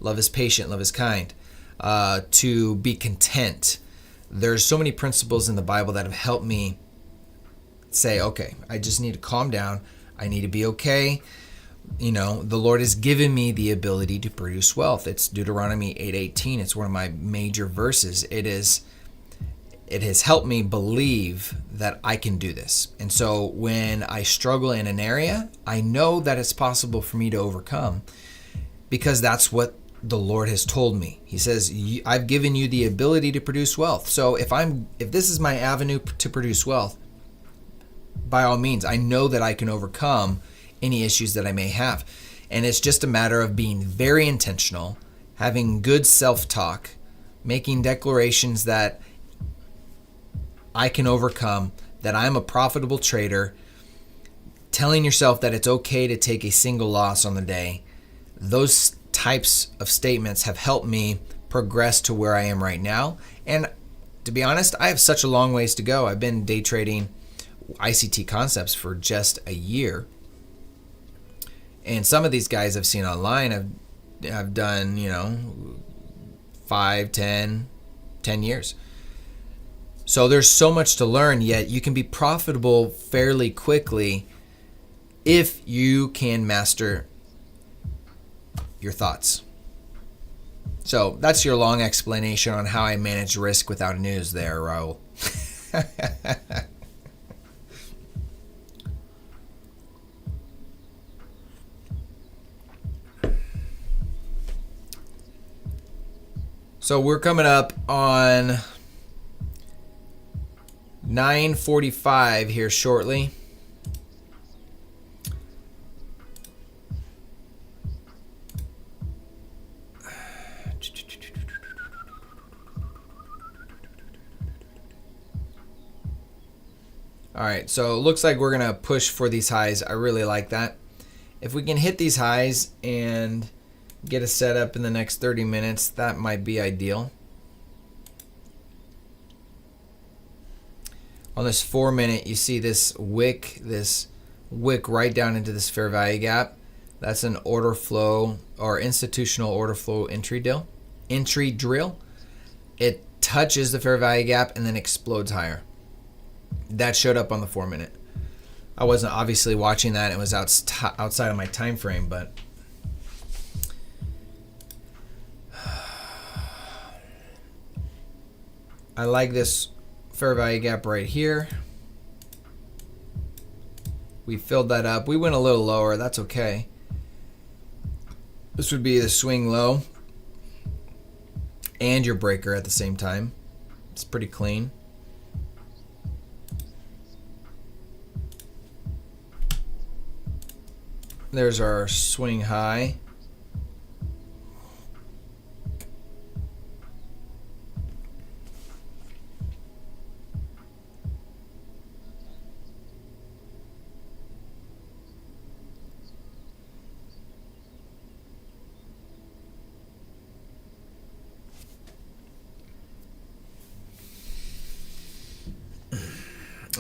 love is patient, love is kind, to be content. There's so many principles in the Bible that have helped me say, okay, I just need to calm down. I need to be okay. The Lord has given me the ability to produce wealth. It's Deuteronomy 8:18. It's one of my major verses. It is it has helped me believe that I can do this. And so when I struggle in an area, I know that it's possible for me to overcome, because that's what the Lord has told me. He says, I've given you the ability to produce wealth. So if this is my avenue to produce wealth, by all means, I know that I can overcome any issues that I may have. And it's just a matter of being very intentional, having good self-talk, making declarations that I can overcome, that I'm a profitable trader, telling yourself that it's okay to take a single loss on the day. Those types of statements have helped me progress to where I am right now. And to be honest, I have such a long ways to go. I've been day trading ICT concepts for just a year. And some of these guys I've seen online have done, 5, 10 years. So there's so much to learn, yet you can be profitable fairly quickly if you can master your thoughts. So that's your long explanation on how I manage risk without news there, Raul. So we're coming up on 9:45 here shortly. All right, so it looks like we're going to push for these highs. I really like that. If we can hit these highs and get a setup in the next 30 minutes, that might be ideal. On this 4 minute, you see this wick right down into this fair value gap. That's an order flow or institutional order flow entry drill. It touches the fair value gap and then explodes higher. That showed up on the 4 minute. I wasn't obviously watching that. It was outside of my time frame, but I like this fair value gap right here. We filled that up. We went a little lower. That's okay. This would be the swing low and your breaker at the same time. It's pretty clean. There's our swing high.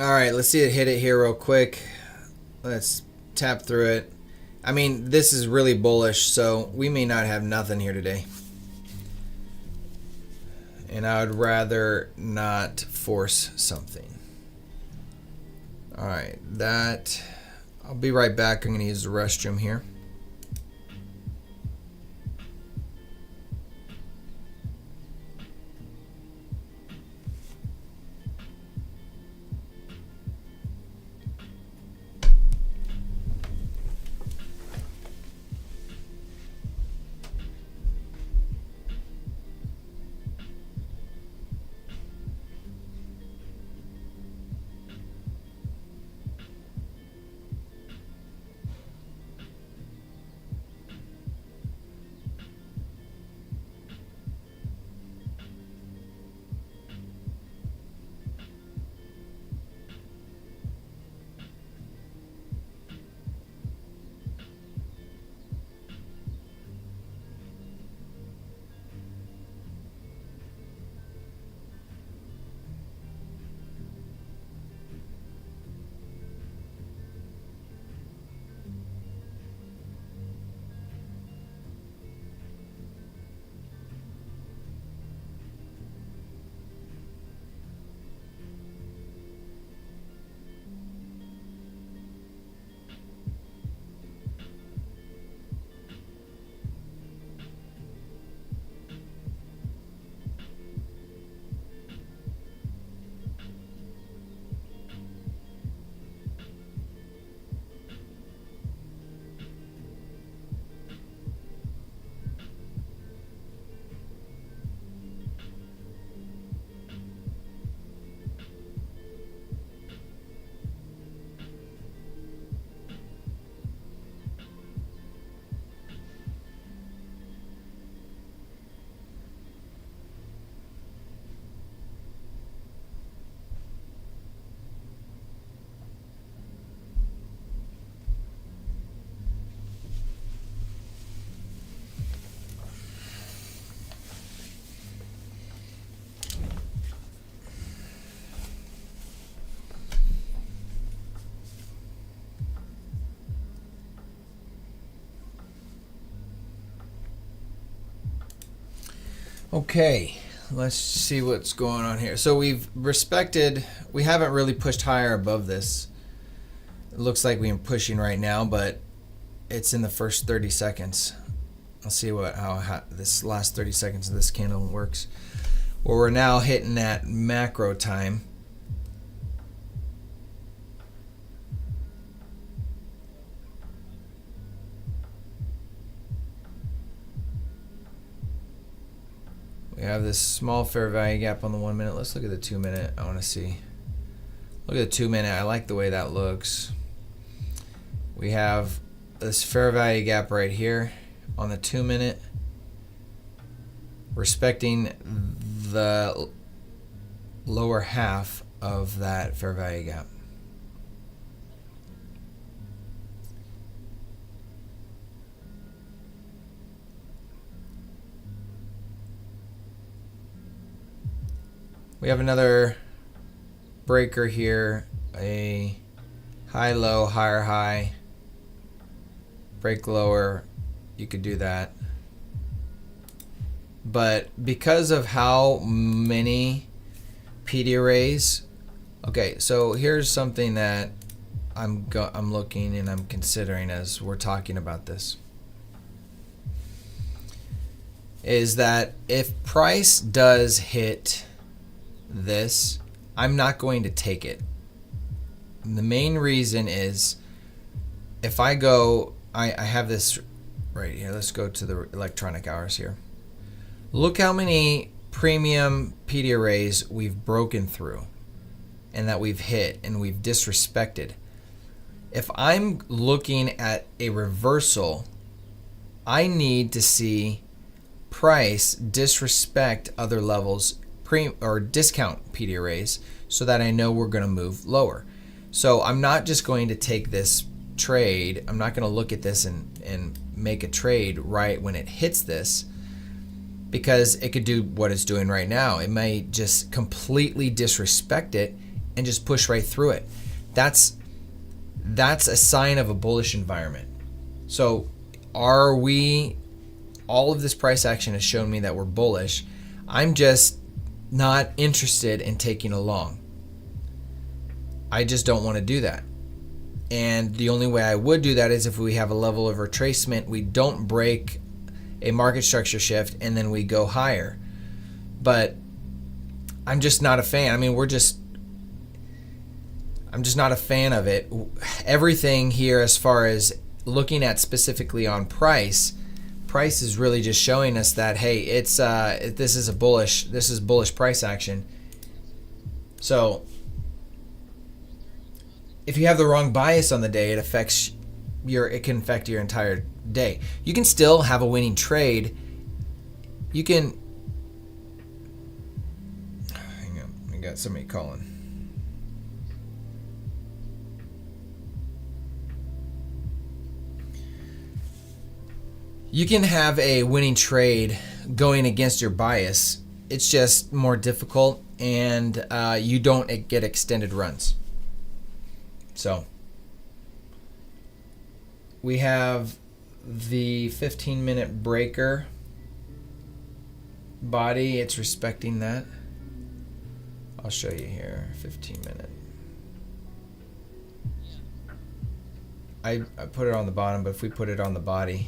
All right, let's see it hit it here real quick. Let's tap through it. I mean, this is really bullish, so we may not have nothing here today. And I would rather not force something. All right, I'll be right back. I'm going to use the restroom here. Okay, let's see what's going on here. So we haven't really pushed higher above this. It looks like we're pushing right now, but it's in the first 30 seconds. I'll see how this last 30 seconds of this candle works. Well, we're now hitting that macro time. We have this small fair value gap on the 1 minute. Let's look at the 2 minute. I want to see. Look at the 2 minute. I like the way that looks. We have this fair value gap right here on the 2 minute, respecting the lower half of that fair value gap. We have another breaker here, a high low, higher high, break lower. You could do that. But because of how many PD arrays, okay, so here's something that I'm looking and I'm considering as we're talking about this, is that if price does hit this, I'm not going to take it. And the main reason is if I go, I have this right here. Let's go to the electronic hours here. Look how many premium PD arrays we've broken through and that we've hit and we've disrespected. If I'm looking at a reversal, I need to see price disrespect other levels or discount PD arrays so that I know we're going to move lower. So I'm not just going to take this trade. I'm not going to look at this and make a trade right when it hits this, because it could do what it's doing right now. It may just completely disrespect it and just push right through it. That's a sign of a bullish environment. So all of this price action has shown me that we're bullish. I'm just not interested in taking a long. I just don't want to do that. And the only way I would do that is if we have a level of retracement, we don't break a market structure shift, and then we go higher. But I'm just not a fan. I mean, I'm just not a fan of it. Everything here, as far as looking at specifically on price is really just showing us that, hey, this is bullish price action. So if you have the wrong bias on the day, it can affect your entire day. You can still have a winning trade. You can, hang on, I got somebody calling. You can have a winning trade going against your bias. It's just more difficult, and you don't get extended runs. So we have the 15-minute breaker body. It's respecting that. I'll show you here. 15-minute. I put it on the bottom, but if we put it on the body,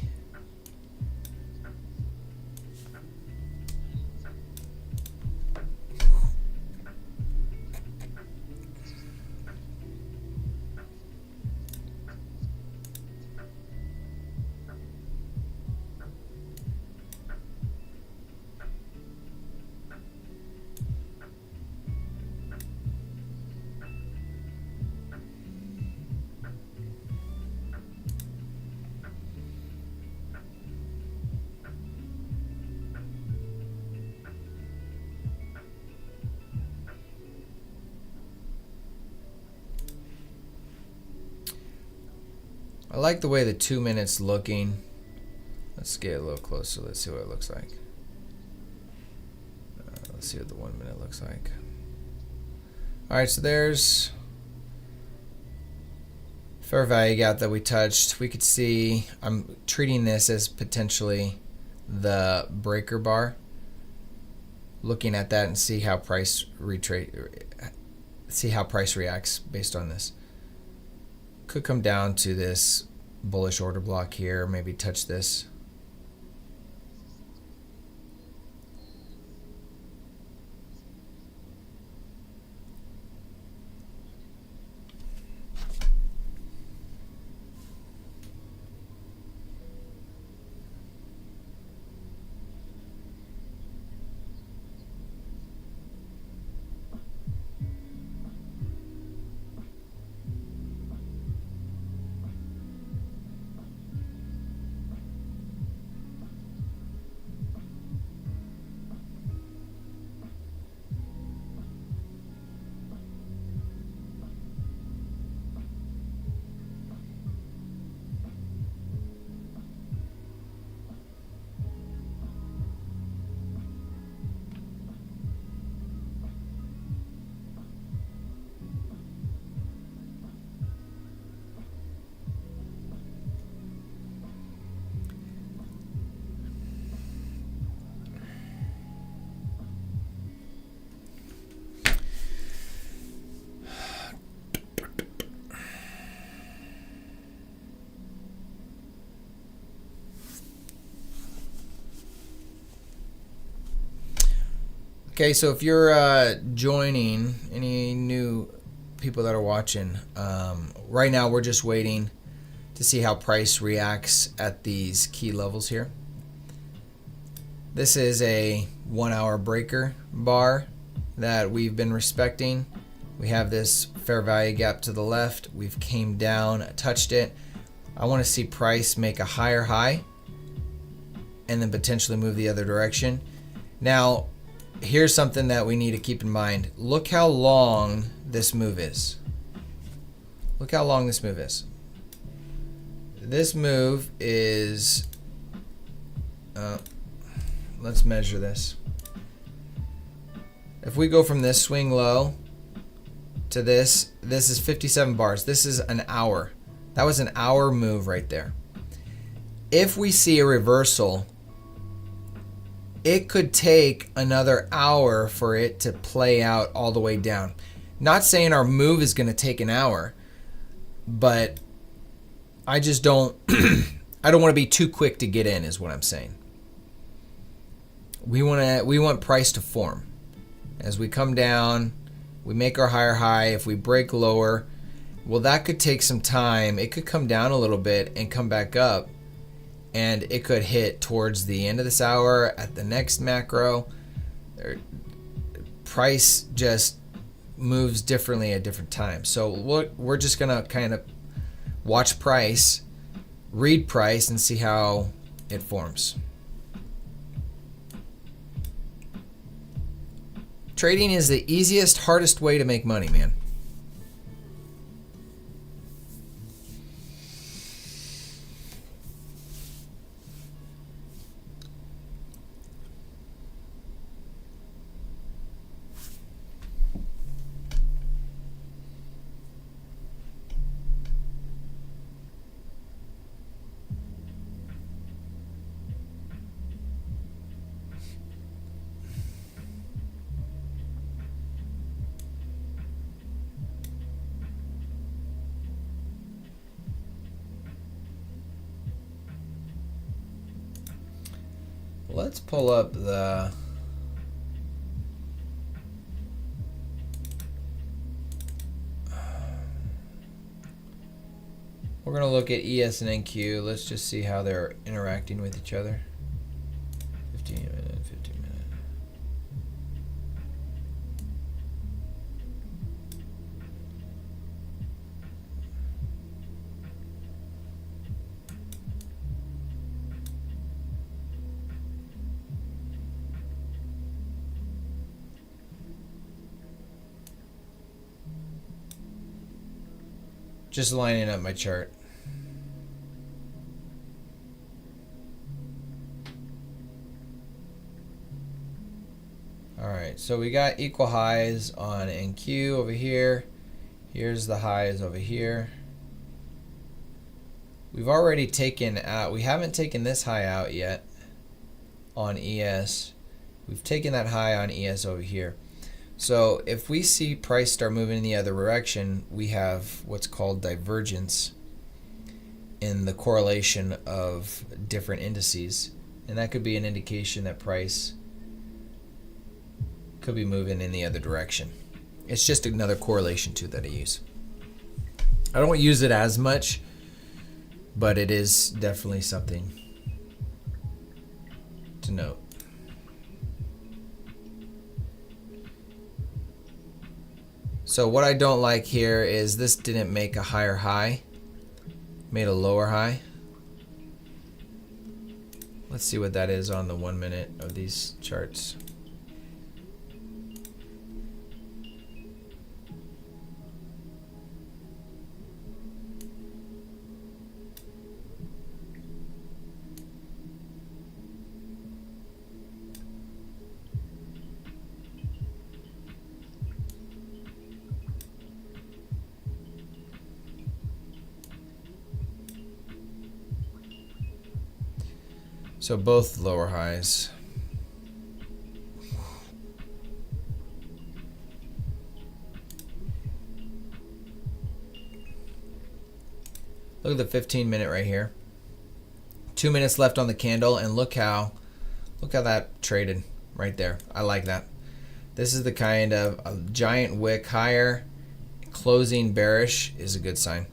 I like the way the 2 minutes looking. Let's get a little closer. Let's see what it looks like. Let's see what the 1 minute looks like. All right, so there's fair value gap that we touched. We could see, I'm treating this as potentially the breaker bar. looking at that and see how price reacts based on this. Could come down to this bullish order block here, maybe touch this. Okay, so if you're joining, any new people that are watching, right now we're just waiting to see how price reacts at these key levels here. This is a 1 hour breaker bar that we've been respecting. We have this fair value gap to the left. We've came down, touched it. I want to see price make a higher high and then potentially move the other direction. Now, here's something that we need to keep in mind. Look how long this move is. Look how long this move is. This move is, let's measure this. If we go from this swing low to this is 57 bars. This is an hour. That was an hour move right there. If we see a reversal, it could take another hour for it to play out all the way down. Not saying our move is going to take an hour, but I just don't I don't want to be too quick to get in is what I'm saying. We want price to form. As we come down, we make our higher high. If we break lower, well, that could take some time. It could come down a little bit and come back up. And it could hit towards the end of this hour at the next macro. Price just moves differently at different times. So we're just going to kind of watch price, read price, and see how it forms. Trading is the easiest, hardest way to make money, man. Let's pull up the we're going to look at ES and NQ. Let's just see how they're interacting with each other. 15 minute, 15 minute. Just lining up my chart. Alright, so we got equal highs on NQ over here. Here's the highs over here. We've already taken out, we haven't taken this high out yet on ES. We've taken that high on ES over here. So if we see price start moving in the other direction, we have what's called divergence in the correlation of different indices. And that could be an indication that price could be moving in the other direction. It's just another correlation tool that I use. I don't use it as much, but it is definitely something to note. So what I don't like here is this didn't make a higher high, made a lower high. Let's see what that is on the 1 minute of these charts. So both lower highs. Look at the 15-minute right here. 2 minutes left on the candle, and look how that traded right there. I like that. This is the kind of a giant wick higher, closing bearish is a good sign.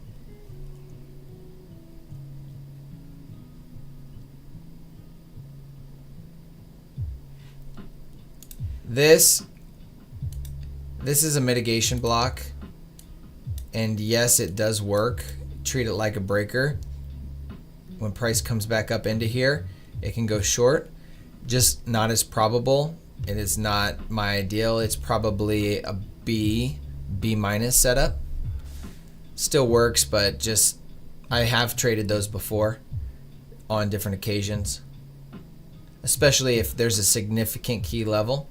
This is a mitigation block, and yes, it does work. Treat it like a breaker. When price comes back up into here, it can go short. Just not as probable. It is not my ideal. It's probably a B minus setup. Still works, but just I have traded those before on different occasions, especially if there's a significant key level,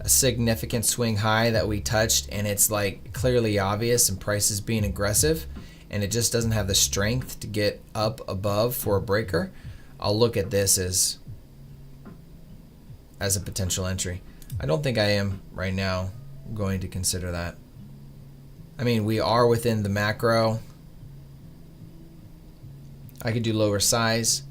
a significant swing high that we touched, and it's like clearly obvious and price is being aggressive and it just doesn't have the strength to get up above for a breaker. I'll look at this as a potential entry. I don't think I am right now going to consider that. I mean, we are within the macro. I could do lower size.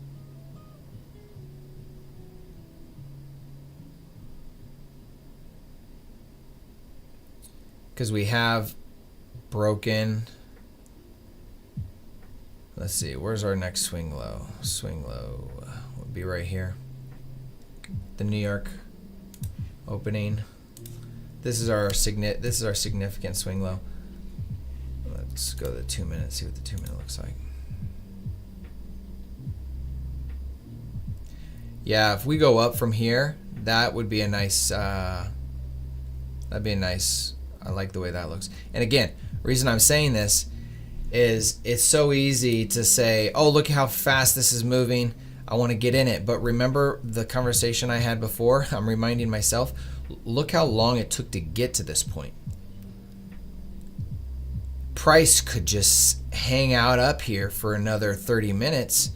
Because we have broken. Let's see, where's our next swing low? Swing low would be right here. The New York opening. This is our significant swing low. Let's go to the 2 minute, see what the 2 minute looks like. Yeah, if we go up from here, that would be a nice. That'd be a nice. I like the way that looks. And again, reason I'm saying this is it's so easy to say, oh, look how fast this is moving. I want to get in it. But remember the conversation I had before? I'm reminding myself, look how long it took to get to this point. Price could just hang out up here for another 30 minutes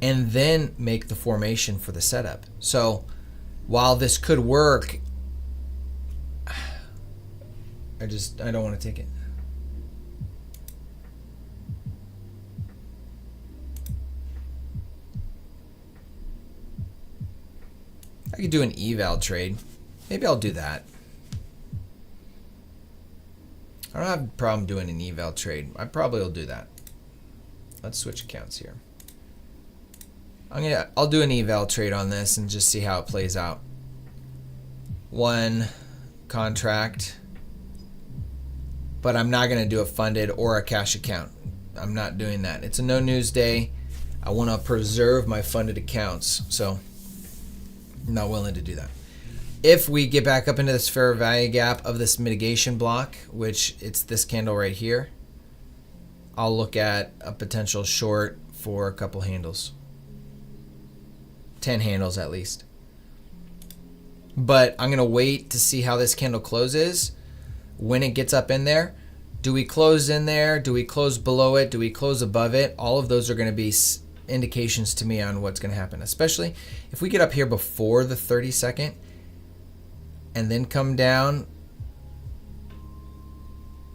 and then make the formation for the setup. So while this could work, I don't want to take it. I could do an eval trade. Maybe I'll do that. I don't have a problem doing an eval trade. I probably will do that. Let's switch accounts here. I'll do an eval trade on this and just see how it plays out. One contract, but I'm not going to do a funded or a cash account. I'm not doing that. It's a no news day. I want to preserve my funded accounts, so I'm not willing to do that. If we get back up into this fair value gap of this mitigation block, which it's this candle right here, I'll look at a potential short for a couple handles. 10 handles at least. But I'm going to wait to see how this candle closes. When it gets up in there, do we close in there? Do we close below it? Do we close above it? All of those are going to be indications to me on what's going to happen, especially if we get up here before the 30-second and then come down.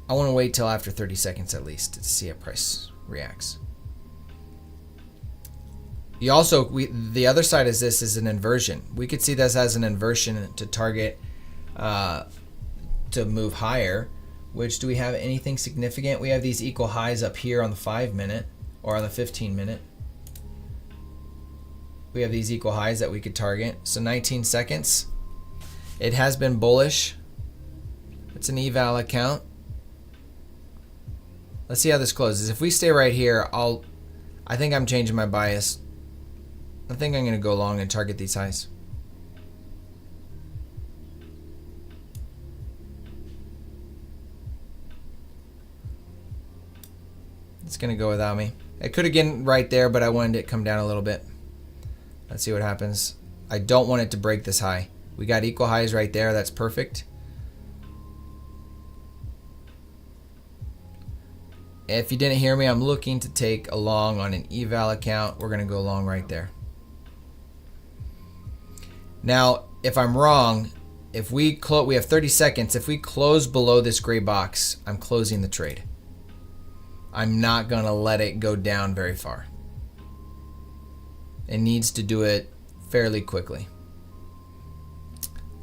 I want to wait till after 30 seconds at least to see how price reacts. You also, the other side is this is an inversion. We could see this as an inversion to target to move higher. Which, do we have anything significant? We have these equal highs up here on the 5-minute or on the 15-minute. We have these equal highs that we could target. So 19 seconds. It has been bullish. It's an eval account. Let's see how this closes. If we stay right here, I think I'm changing my bias. I think I'm going to go long and target these highs. It's going to go without me. It could have gotten right there, but I wanted it to come down a little bit. Let's see what happens. I don't want it to break this high. We got equal highs right there. That's perfect. If you didn't hear me, I'm looking to take a long on an eval account. We're going to go long right there. Now, if I'm wrong, if we have 30 seconds. If we close below this gray box, I'm closing the trade. I'm not going to let it go down very far. It needs to do it fairly quickly.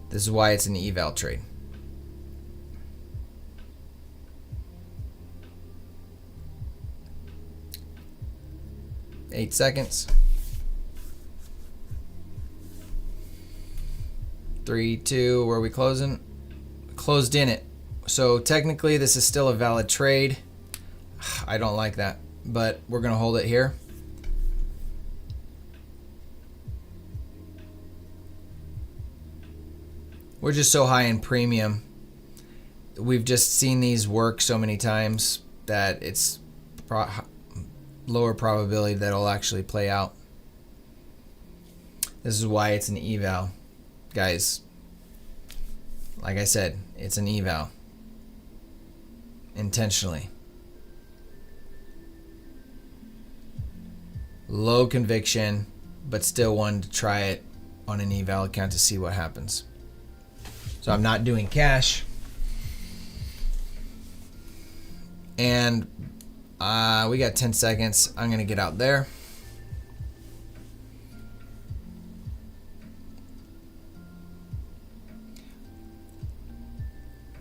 This is why it's an eval trade. Eight seconds. 3, 2, where are we closing? Closed in it. So technically this is still a valid trade. I don't like that, but we're going to hold it here. We're just so high in premium. We've just seen these work so many times that it's lower probability that it'll actually play out. This is why it's an eval. Guys, like I said, it's an eval. Intentionally. Low conviction, but still wanted to try it on an eval account to see what happens. So I'm not doing cash. And we got 10 seconds. I'm going to get out there.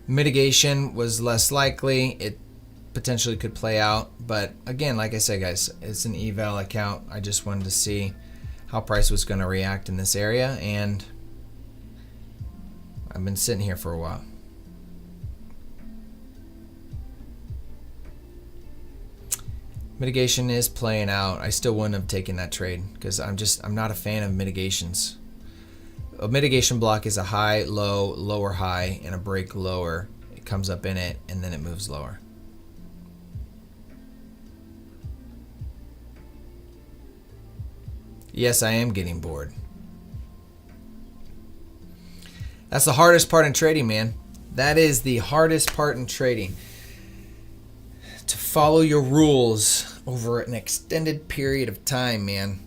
Mitigation was less likely. It potentially could play out, but again, like I said, guys, it's an eval account. I just wanted to see how price was going to react in this area, and I've been sitting here for a while. Mitigation is playing out. I still wouldn't have taken that trade because I'm not a fan of mitigations. A mitigation block is a high, low, lower high, and a break lower. It comes up in it, and then it moves lower. Yes, I am getting bored. That's the hardest part in trading, man. That is the hardest part in trading. To follow your rules over an extended period of time, man.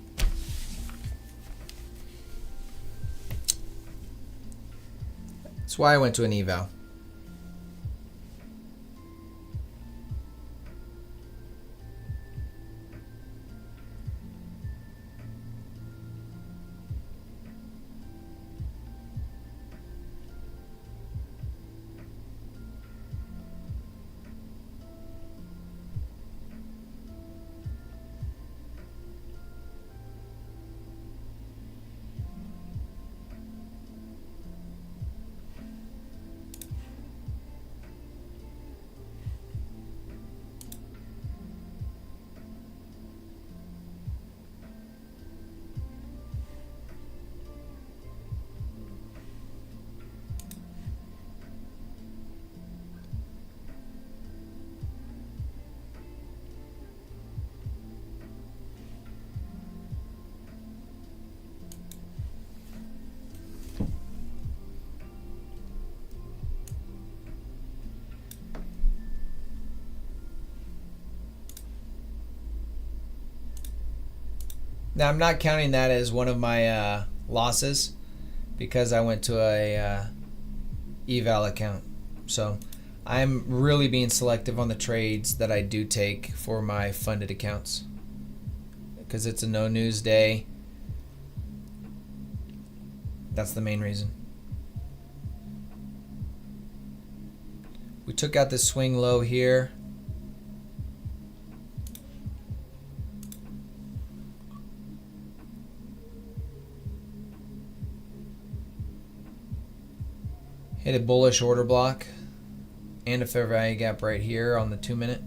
That's why I went to an eval. Now I'm not counting that as one of my losses because I went to a eval account. So I'm really being selective on the trades that I do take for my funded accounts because it's a no news day. That's the main reason. We took out this swing low here. Hit a bullish order block and a fair value gap right here on the 2-minute.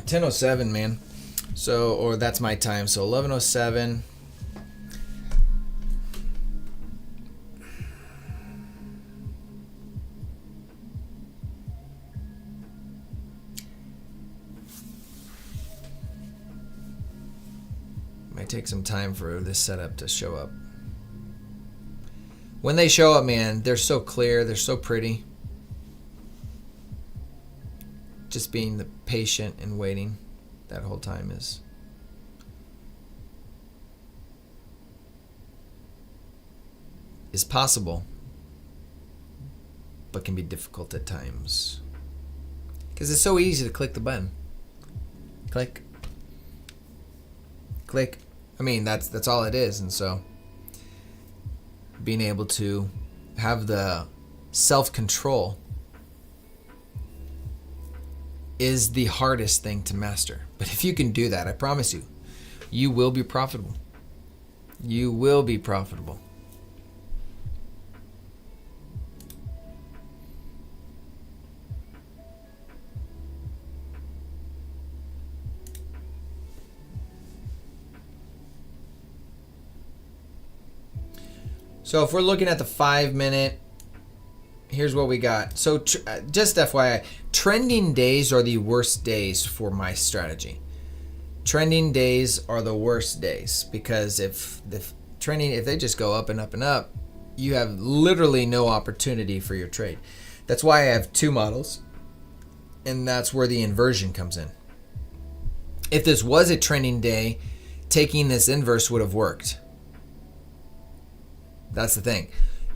$10:07, man. So, or that's my time. So 11:07. Might take some time for this setup to show up. When they show up, man, they're so clear. They're so pretty. Just being the patient and waiting that whole time is possible, but can be difficult at times. Because it's so easy to click the button. Click. Click. I mean, that's all it is. And so being able to have the self-control is the hardest thing to master. But if you can do that, I promise you, you will be profitable. You will be profitable. So if we're looking at the 5-minute, here's what we got. So just FYI, trending days are the worst days for my strategy. Trending days are the worst days because if they just go up and up and up, you have literally no opportunity for your trade. That's why I have 2 models, and that's where the inversion comes in. If this was a trending day, taking this inverse would have worked. That's the thing.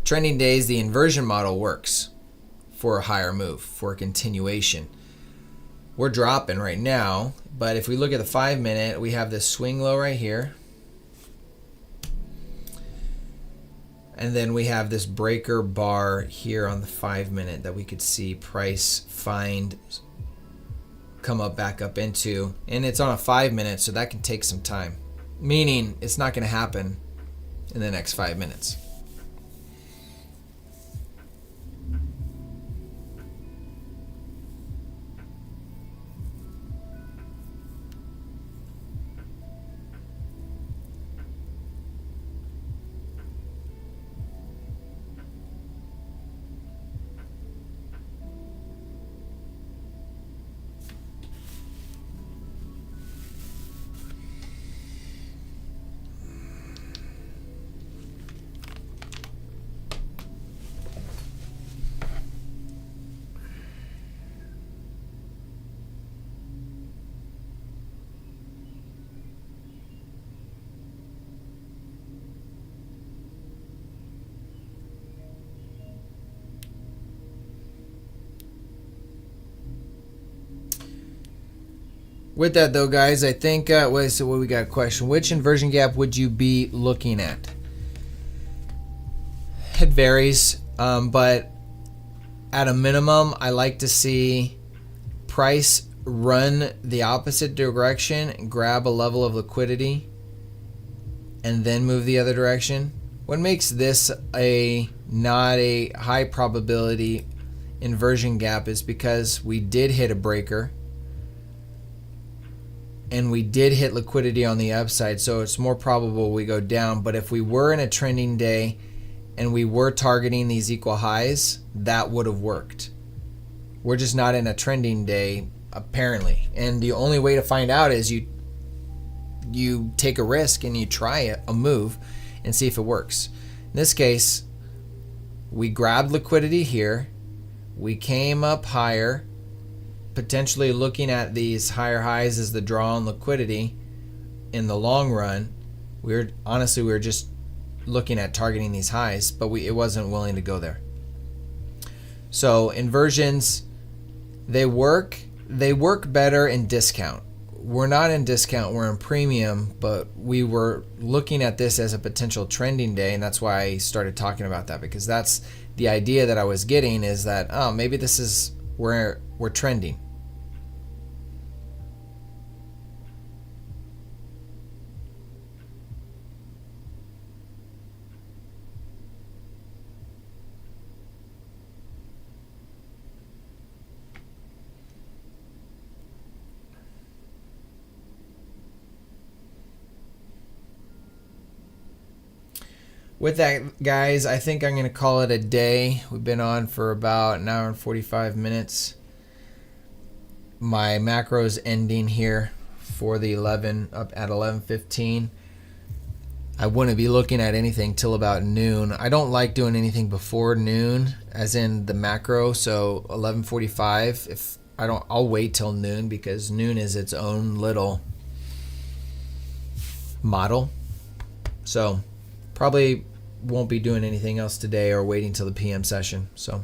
Trending days, the inversion model works for a higher move, for a continuation. We're dropping right now, but if we look at the 5-minute, we have this swing low right here. And then we have this breaker bar here on the 5-minute that we could see price find, come up back up into. And it's on a 5-minute, so that can take some time. Meaning it's not going to happen in the next 5 minutes. With that though, guys, I think so what we got a question. Which inversion gap would you be looking at? It varies, but at a minimum, I like to see price run the opposite direction, grab a level of liquidity, and then move the other direction. What makes this not a high probability inversion gap is because we did hit a breaker. and we did hit liquidity on the upside, so it's more probable we go down. But if we were in a trending day and we were targeting these equal highs, that would have worked. We're just not in a trending day apparently, and the only way to find out is you take a risk and you try a move and see if it works. In this case, we grabbed liquidity here, we came up higher, potentially looking at these higher highs as the draw on liquidity. In the long run, we were just looking at targeting these highs, but it wasn't willing to go there. So inversions, they work better in discount. We're not in discount, we're in premium, but we were looking at this as a potential trending day, and that's why I started talking about that, because that's the idea that I was getting, is that, oh, maybe this is where we're trending. With that, guys, I think I'm going to call it a day. We've been on for about an hour and 45 minutes. My macro is ending here for the 11 up at 11:15. I wouldn't be looking at anything till about noon. I don't like doing anything before noon, as in the macro. So 11:45. I'll wait till noon, because noon is its own little model. So probably won't be doing anything else today, or waiting till the PM session. So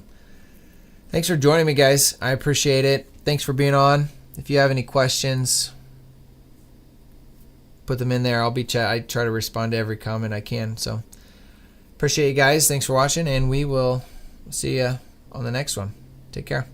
thanks for joining me, guys. I appreciate it. Thanks for being on. If you have any questions, put them in there. I try to respond to every comment I can. So appreciate you guys. Thanks for watching, and we will see you on the next one. Take care.